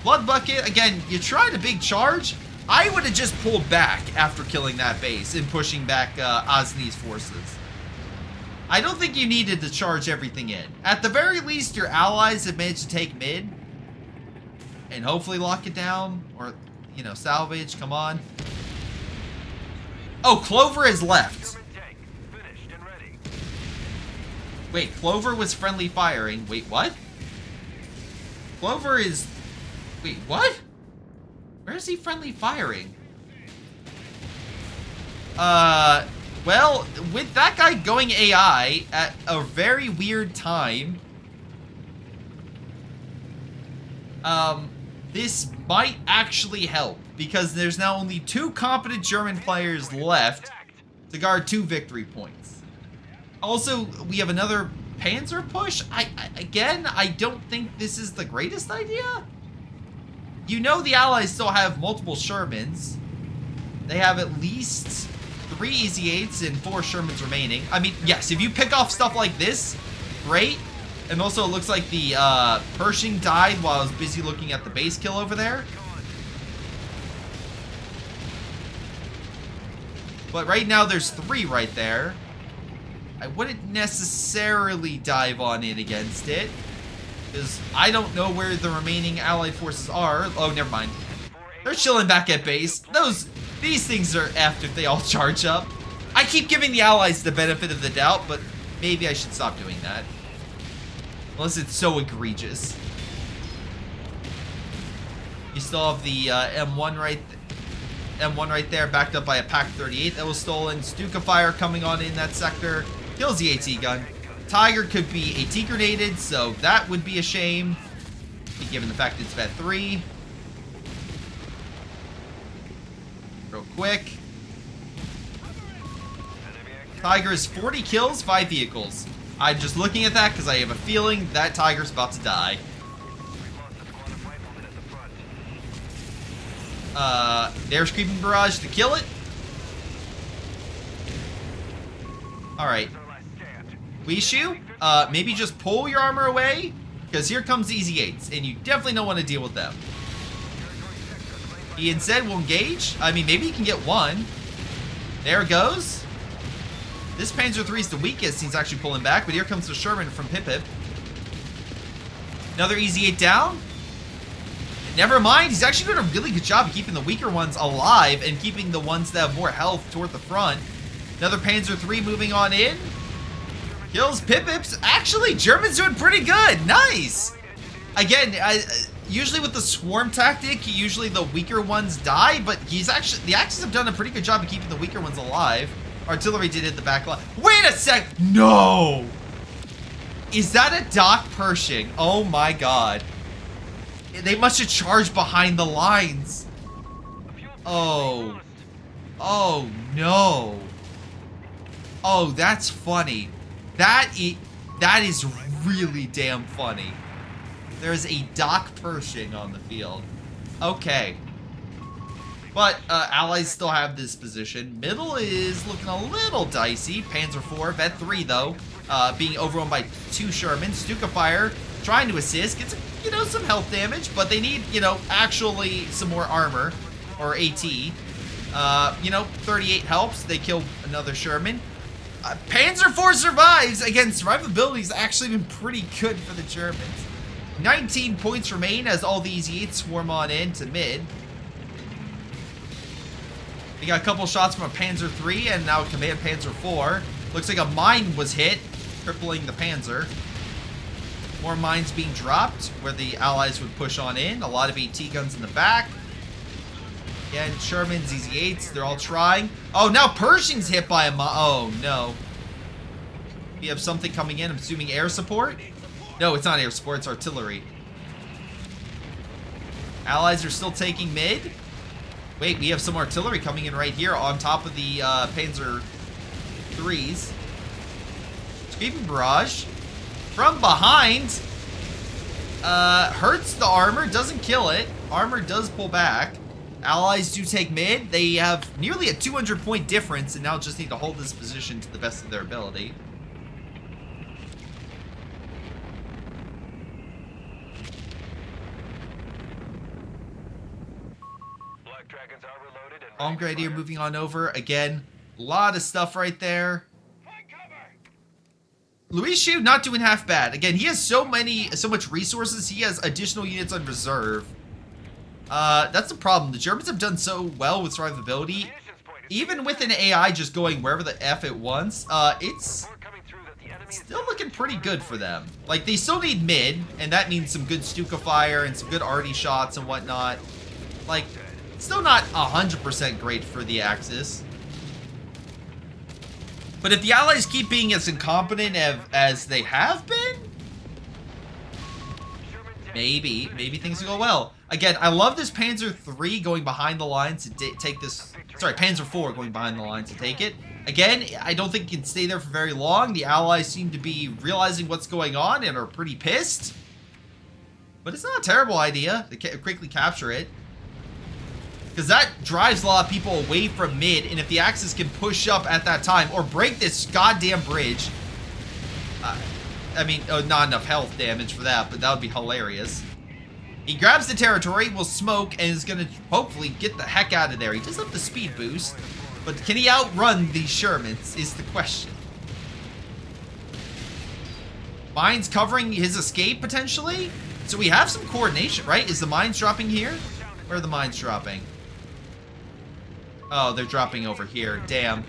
Blood Bucket, again, you tried a big charge. I would have just pulled back after killing that base and pushing back Osni's forces. I don't think you needed to charge everything in. At the very least, your allies have managed to take mid and hopefully lock it down, or, you know, salvage. Come on. Oh, Clover has left. Wait, Clover was friendly firing. Wait, what? Clover is... Wait, what? Where is he friendly firing? Well, with that guy going AI at a very weird time, this might actually help, because there's now only 2 competent German players left to guard 2 victory points. Also, we have another Panzer push. Again, I don't think this is the greatest idea. You know the Allies still have multiple Shermans. They have at least 3 Easy 8s and 4 Shermans remaining. I mean, yes, if you pick off stuff like this, great. And also, it looks like the Pershing died while I was busy looking at the base kill over there. But right now, there's 3 right there. I wouldn't necessarily dive on in against it, because I don't know where the remaining Allied forces are. Oh, never mind. They're chilling back at base. These things are effed if they all charge up. I keep giving the Allies the benefit of the doubt, but maybe I should stop doing that. Unless it's so egregious. You still have the M1 right there, backed up by a Pak 38 that was stolen. Stuka fire coming on in that sector. Kills the AT gun. Tiger could be AT grenaded, so that would be a shame, given the fact it's Vet 3. Real quick. Tiger is 40 kills, 5 vehicles. I'm just looking at that because I have a feeling that Tiger's about to die. There's Creeping Barrage to kill it. Alright. Wishu, maybe just pull your armor away, because here comes the Easy 8s, and you definitely don't want to deal with them. He instead will engage. I mean, maybe he can get one. There it goes. This Panzer III is the weakest. He's actually pulling back, but here comes the Sherman from Pip. Another Easy 8 down. Never mind, he's actually doing a really good job of keeping the weaker ones alive and keeping the ones that have more health toward the front. Another Panzer III moving on in. Kills Pipips. Actually, German's doing pretty good. Nice. Again, usually with the swarm tactic, usually the weaker ones die, but the Axis have done a pretty good job of keeping the weaker ones alive. Artillery did hit the back line. Wait a sec. No. Is that a Doc Pershing? Oh my god. They must have charged behind the lines. Oh. Oh no. Oh, that's funny. That is really damn funny. There's a Doc Pershing on the field. Okay. But allies still have this position. Middle is looking a little dicey. Panzer IV, Vet 3 though, being overrun by 2 Shermans. Stuka Fire trying to assist. Gets, some health damage, but they need, actually some more armor. Or AT. 38 helps. They kill another Sherman. Panzer IV survives. Again, survivability's actually been pretty good for the Germans. 19 points remain as all the Easy 8s swarm on in to mid. We got a couple shots from a Panzer III and now a Command Panzer IV. Looks like a mine was hit, crippling the Panzer. More mines being dropped where the Allies would push on in. A lot of AT guns in the back. Again, Shermans, Easy 8s, they're all trying. Oh, now Pershing's hit by a mine. Oh, no. We have something coming in. I'm assuming air support? No, it's not air support. It's artillery. Allies are still taking mid. Wait, we have some artillery coming in right here on top of the Panzer IIIs. Creeping Barrage. From behind. Hurts the armor. Doesn't kill it. Armor does pull back. Allies do take mid. They have nearly a 200-point difference and now just need to hold this position to the best of their ability. Bomb Grenadier moving on over. Again, a lot of stuff right there. Luis Shu not doing half bad. Again, he has so much resources. He has additional units on reserve. That's the problem. The Germans have done so well with survivability. Even with an AI just going wherever the F it wants, it's still looking pretty good for them. Like, they still need mid, and that means some good Stuka Fire and some good arty shots and whatnot. Like, still not 100% great for the Axis. But if the Allies keep being as incompetent as they have been, maybe things will go well. Again, I love this Panzer III going behind the lines to take this. Sorry, Panzer IV going behind the lines to take it. Again, I don't think it can stay there for very long. The Allies seem to be realizing what's going on and are pretty pissed. But it's not a terrible idea to quickly capture it. Because that drives a lot of people away from mid, and if the Axis can push up at that time, or break this goddamn bridge, I mean, not enough health damage for that, but that would be hilarious. He grabs the territory, will smoke, and is going to hopefully get the heck out of there. He does have the speed boost, but can he outrun these Shermans is the question. Mines covering his escape, potentially? So we have some coordination, right? Is the mines dropping here? Where are the mines dropping? Oh, they're dropping over here. Damn.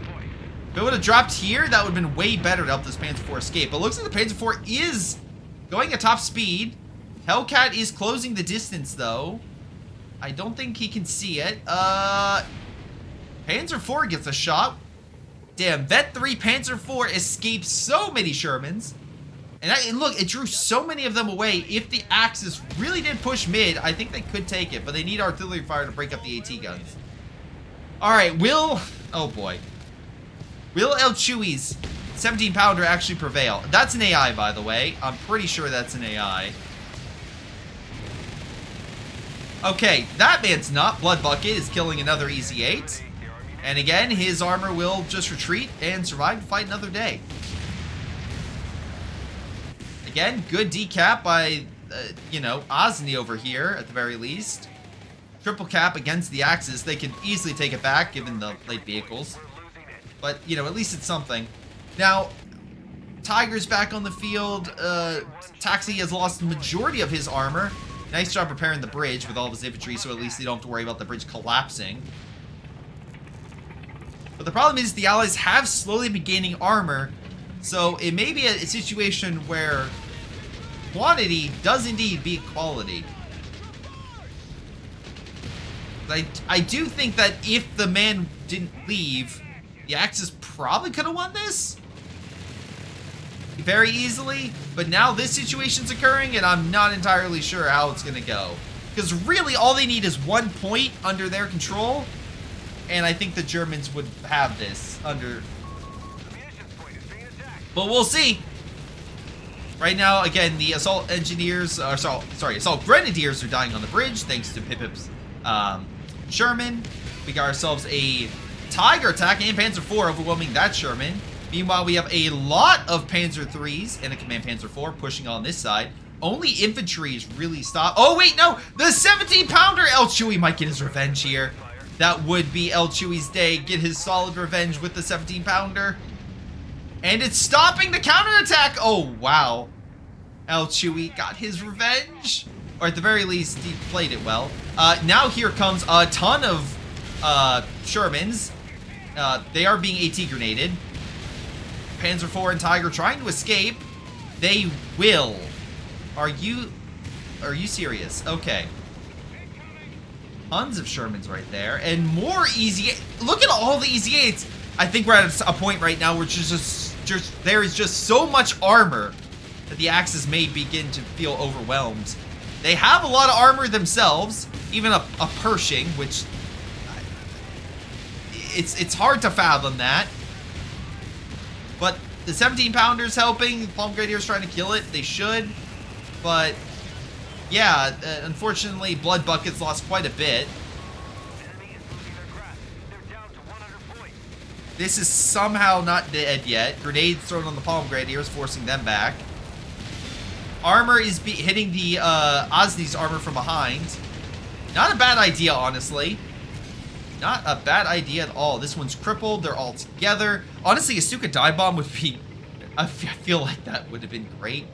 If it would have dropped here, that would have been way better to help this Panzer IV escape. But it looks like the Panzer IV is going at top speed. Hellcat is closing the distance, though. I don't think he can see it. Panzer IV gets a shot. Damn, Vet 3 Panzer IV escapes so many Shermans. And look, it drew so many of them away. If the Axis really did push mid, I think they could take it. But they need artillery fire to break up the AT guns. Alright, oh boy. Will El Chewy's 17-pounder actually prevail? That's an AI, by the way. I'm pretty sure that's an AI. Okay, that man's not. Blood Bucket is killing another Easy 8. And again, his armor will just retreat and survive to fight another day. Again, good decap by, Osni over here at the very least. Triple cap against the Axis. They could easily take it back given the late vehicles. But, at least it's something. Now, Tiger's back on the field. Taxi has lost the majority of his armor. Nice job repairing the bridge with all of his infantry, so at least they don't have to worry about the bridge collapsing. But the problem is the Allies have slowly been gaining armor, so it may be a situation where quantity does indeed beat quality. I do think that if the man didn't leave, the Axis probably could have won this very easily, but now this situation's occurring and I'm not entirely sure how it's gonna go, because really all they need is 1 point under their control, and I think the Germans would have this under, but we'll see. Right now, again, the assault engineers, assault grenadiers are dying on the bridge thanks to Pip-Pip's Sherman. We got ourselves a Tiger attack and Panzer IV overwhelming that Sherman. Meanwhile, we have a lot of Panzer IIIs and a Command Panzer IV pushing on this side. Only infantry is really stopped. Oh, wait, no! The 17-pounder! El Chewy might get his revenge here. That would be El Chewy's day. Get his solid revenge with the 17-pounder. And it's stopping the counterattack! Oh, wow. El Chewy got his revenge. Or at the very least, he played it well. Now here comes a ton of Shermans. They are being AT grenaded. Panzer IV and Tiger trying to escape. They will. Are you serious? Okay. Tons of Shermans right there. And more Easy. Look at all the Easy 8s. I think we're at a point right now where there is just so much armor that the Axis may begin to feel overwhelmed. They have a lot of armor themselves, even a Pershing, which it's hard to fathom that. But the 17-pounder's helping. The Palm Grenadiers trying to kill it. They should. But yeah, unfortunately, Blood Bucket's lost quite a bit. This is somehow not dead yet. Grenades thrown on the Palm Grenadiers, forcing them back. Armor is hitting the Osni's armor from behind. Not a bad idea, honestly. Not a bad idea at all. This one's crippled. They're all together. Honestly, a Stuka dive bomb would be... I feel like that would have been great.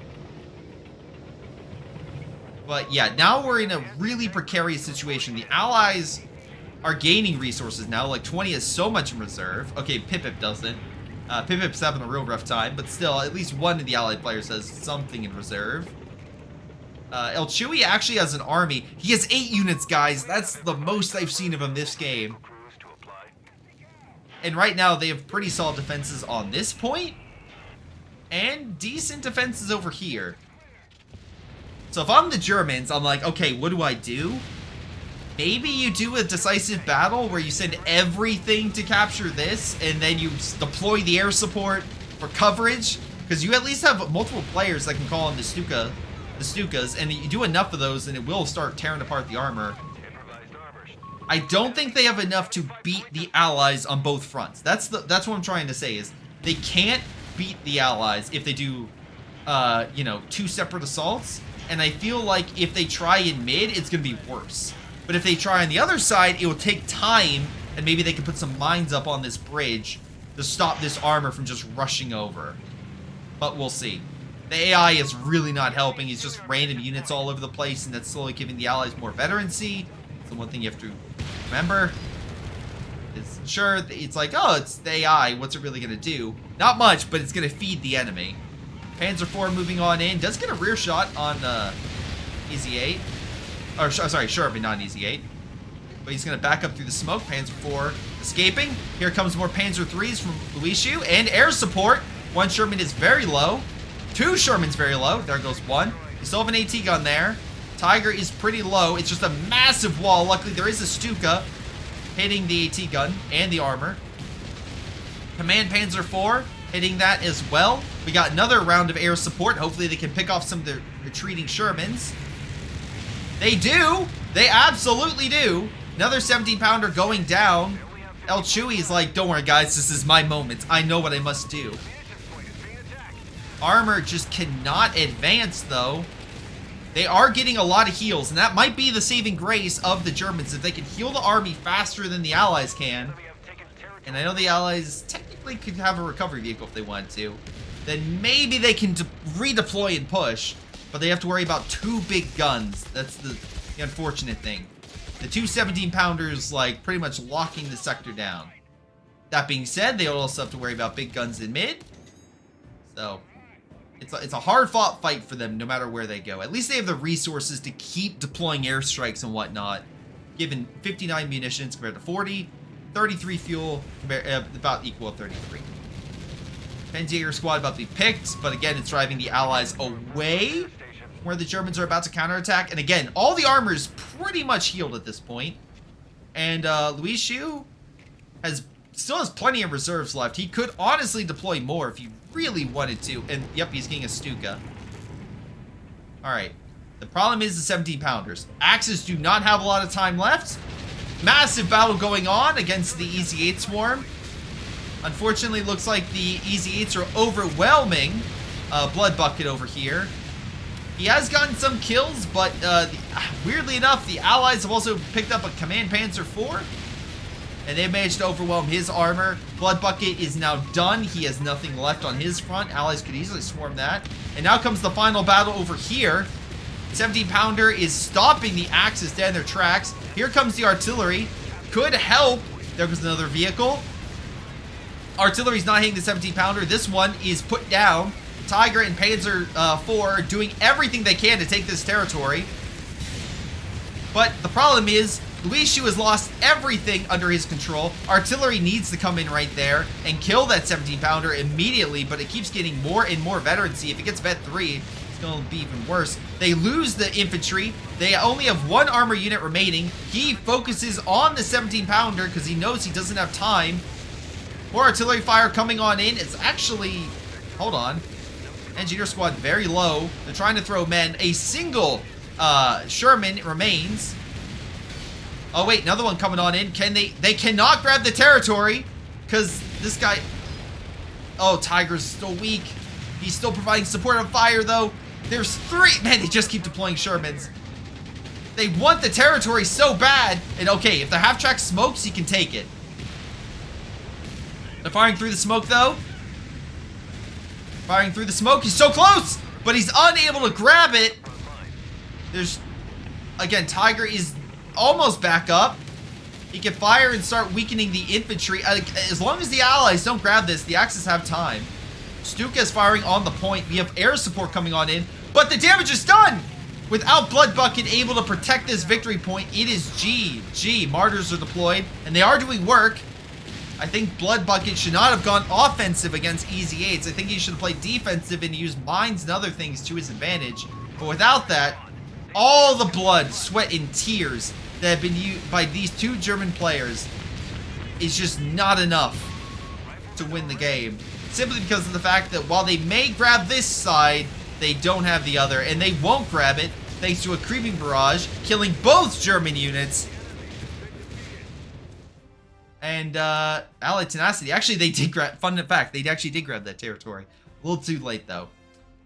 But yeah, now we're in a really precarious situation. The Allies are gaining resources now. Like 20 has so much in reserve. Okay, Pip-Pip doesn't. Pip-Pip's having a real rough time, but still, at least one of the Allied players has something in reserve. El Chewy actually has an army. He has 8 units, guys. That's the most I've seen of him this game. And right now, they have pretty solid defenses on this point, and decent defenses over here. So if I'm the Germans, I'm like, okay, what do I do? Maybe you do a decisive battle where you send everything to capture this, and then you deploy the air support for coverage, because you at least have multiple players that can call in the Stukas, and you do enough of those, and it will start tearing apart the armor. I don't think they have enough to beat the Allies on both fronts. That's what I'm trying to say, is they can't beat the Allies if they do, 2 separate assaults, and I feel like if they try in mid, it's going to be worse. But if they try on the other side, it will take time, and maybe they can put some mines up on this bridge to stop this armor from just rushing over. But we'll see. The AI is really not helping. It's just random units all over the place, and that's slowly giving the Allies more veterancy. So one thing you have to remember is, sure, it's like, oh, it's the AI. What's it really going to do? Not much, but it's going to feed the enemy. Panzer IV moving on in. Does get a rear shot on Easy 8. Or, sorry, Sherman, not Easy 8. But he's going to back up through the smoke. Panzer IV escaping. Here comes more Panzer IIIs from Luisiu. And air support. One Sherman is very low. 2 Shermans very low. There goes 1. You still have an AT gun there. Tiger is pretty low. It's just a massive wall. Luckily, there is a Stuka hitting the AT gun and the armor. Command Panzer IV hitting that as well. We got another round of air support. Hopefully, they can pick off some of the retreating Shermans. They do. They absolutely do. Another 17-pounder going down. El Chewy is like, don't worry, guys. This is my moment. I know what I must do. Armor just cannot advance, though. They are getting a lot of heals, and that might be the saving grace of the Germans. If they can heal the army faster than the Allies can, and I know the Allies technically could have a recovery vehicle if they wanted to, then maybe they can redeploy and push, but they have to worry about 2 big guns. That's the unfortunate thing. The 2 17-pounders, like, pretty much locking the sector down. That being said, they also have to worry about big guns in mid, so it's a hard-fought fight for them no matter where they go. At least they have the resources to keep deploying airstrikes and whatnot, given 59 munitions compared to 40, 33 fuel, about equal to 33. Penjager squad about to be picked, but again, it's driving the Allies away where the Germans are about to counterattack. And again, all the armor is pretty much healed at this point. And Luis Xu still has plenty of reserves left. He could honestly deploy more if he really wanted to. And yep, he's getting a Stuka. Alright. The problem is the 17-pounders. Axes do not have a lot of time left. Massive battle going on against the Easy 8 swarm. Unfortunately, looks like the Easy 8s are overwhelming Blood Bucket over here. He has gotten some kills, but weirdly enough, the Allies have also picked up a Command Panzer IV. And they managed to overwhelm his armor. Blood Bucket is now done. He has nothing left on his front. Allies could easily swarm that. And now comes the final battle over here. 17-pounder is stopping the Axis dead in their tracks. Here comes the artillery. Could help. There goes another vehicle. Artillery's not hitting the 17-pounder. This one is put down. Tiger and Panzer IV are doing everything they can to take this territory. But the problem is, Luis Xu has lost everything under his control. Artillery needs to come in right there and kill that 17-pounder immediately, but it keeps getting more and more veterancy. If it gets Vet 3, it's going to be even worse. They lose the infantry. They only have 1 armor unit remaining. He focuses on the 17-pounder because he knows he doesn't have time. More artillery fire coming on in. It's actually... Hold on. Engineer squad very low. They're trying to throw men. A single Sherman remains. Oh wait, another one coming on in. They cannot grab the territory because this guy... Oh, Tiger's still weak. He's still providing support on fire though. There's 3. Man, they just keep deploying Shermans. They want the territory so bad. And okay, if the half-track smokes, he can take it. They're firing through the smoke though. Firing through the smoke. He's so close, but he's unable to grab it. There's... Again, Tiger is almost back up. He can fire and start weakening the infantry. As long as the Allies don't grab this, the Axis have time. Stuka is firing on the point. We have air support coming on in, but the damage is done! Without Blood Bucket able to protect this victory point, it is GG. Martyrs are deployed, and they are doing work. I think Blood Bucket should not have gone offensive against Easy 8s. I think he should have played defensive and used mines and other things to his advantage. But without that, all the blood, sweat, and tears that have been used by these 2 German players is just not enough to win the game. Simply because of the fact that while they may grab this side, they don't have the other. And they won't grab it thanks to a creeping barrage, killing both German units. And Allied tenacity. Actually, they did grab... Fun fact, they actually did grab that territory. A little too late, though.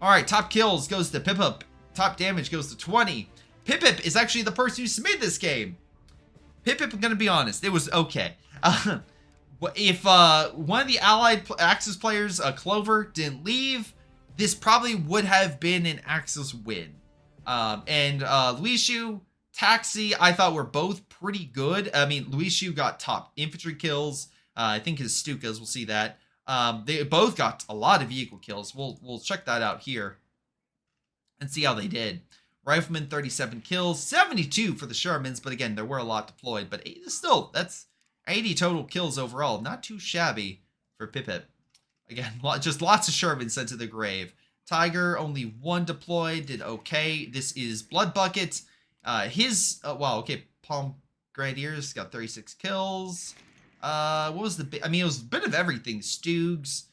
Alright, top kills goes to Pipip. Top damage goes to 20. Pipip is actually the person who submitted this game. Pipip, I'm going to be honest, it was okay. If one of the Allied Axis players, Clover, didn't leave, this probably would have been an Axis win. And Luis Xu, Taxi, I thought were both pretty good. I mean, Luis Xu got top infantry kills. I think his Stukas, we'll see that. They both got a lot of vehicle kills. We'll check that out here and see how they did. Rifleman, 37 kills, 72 for the Shermans, but again, there were a lot deployed. But still, that's 80 total kills overall. Not too shabby for Pipip. Again, just lots of Shermans sent to the grave. Tiger, only 1 deployed, did okay. This is Blood Bucket. Wow, okay, Palm Grenadiers got 36 kills. What was I mean, it was a bit of everything. Stugs,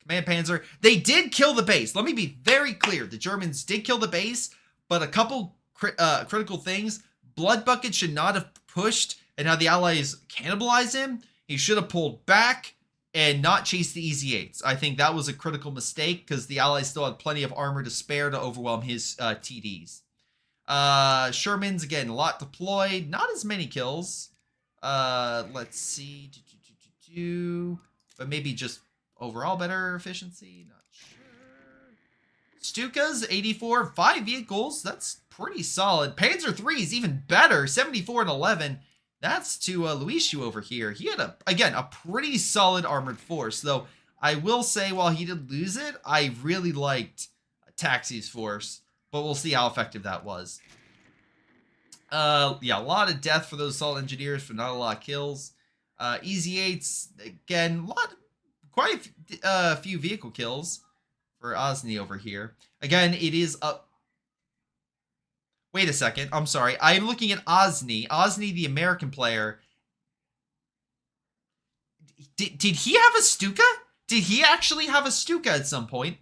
Command Panzer. They did kill the base. Let me be very clear. The Germans did kill the base, but a couple critical things. Blood Bucket should not have pushed and had the allies cannibalize him. He should have pulled back and not chased the easy 8s. I think that was a critical mistake because the allies still had plenty of armor to spare to overwhelm his TDs. Shermans, again, a lot deployed. Not as many kills. Let's see. But maybe just overall better efficiency. Not sure. Stukas, 84. 5 vehicles. That's pretty solid. Panzer 3 is even better. 74 and 11. That's to Luishu over here. He had, again, a pretty solid armored force. Though, I will say, while he did lose it, I really liked Taxi's force. But we'll see how effective that was. Yeah, a lot of death for those assault engineers for not a lot of kills. Easy 8s, again, quite a few vehicle kills for Osni over here. Again, it is a... Wait a second, I'm sorry. I'm looking at Osni. Osni, the American player. Did he have a Stuka? Did he actually have a Stuka at some point?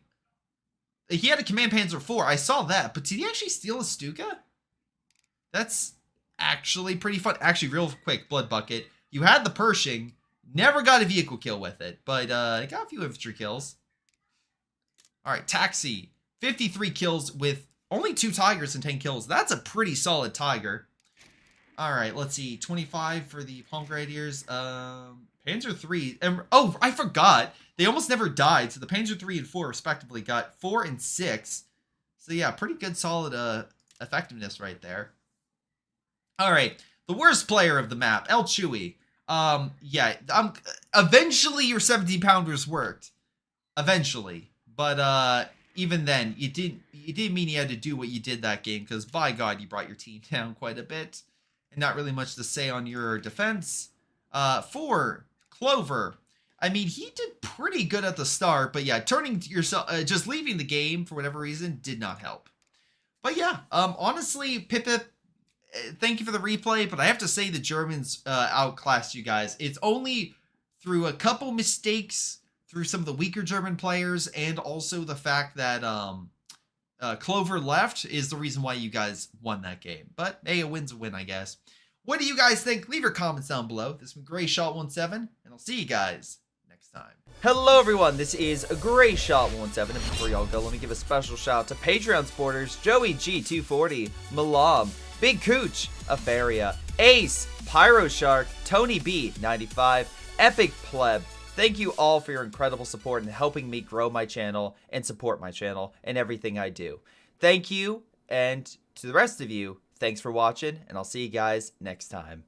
He had a Command Panzer IV. I saw that. But did he actually steal a Stuka? That's actually pretty fun. Actually, real quick, Blood Bucket. You had the Pershing. Never got a vehicle kill with it. But got a few infantry kills. Alright, Taxi. 53 kills with only 2 Tigers and 10 kills. That's a pretty solid Tiger. Alright, let's see. 25 for the Palm Grenadiers. Panzer 3. Oh, I forgot. They almost never died. So the Panzer 3 and 4 respectively got 4 and 6. So yeah, pretty good solid effectiveness right there. Alright, the worst player of the map, El Chewy. Yeah, eventually your 17-pounders worked. Eventually. But even then, you didn't mean you had to do what you did that game, because by God, you brought your team down quite a bit. And not really much to say on your defense. For Clover, I mean, he did pretty good at the start, but yeah, turning to yourself, just leaving the game for whatever reason did not help. But yeah, honestly, Pip, thank you for the replay, but I have to say the Germans outclassed you guys. It's only through a couple mistakes, through some of the weaker German players, and also the fact that Clover left is the reason why you guys won that game. But hey, a win's a win, I guess. What do you guys think? Leave your comments down below. This has been Greyshot17, and I'll see you guys next time. Hello everyone, this is Greyshot17, and before y'all go, let me give a special shout out to Patreon supporters Joey G240, Milam, Big Cooch, Aphyria, Ace, Pyro Shark, Tonybee 95, Epic Pleb. Thank you all for your incredible support and helping me grow my channel and support my channel and everything I do. Thank you, and to the rest of you, thanks for watching, and I'll see you guys next time.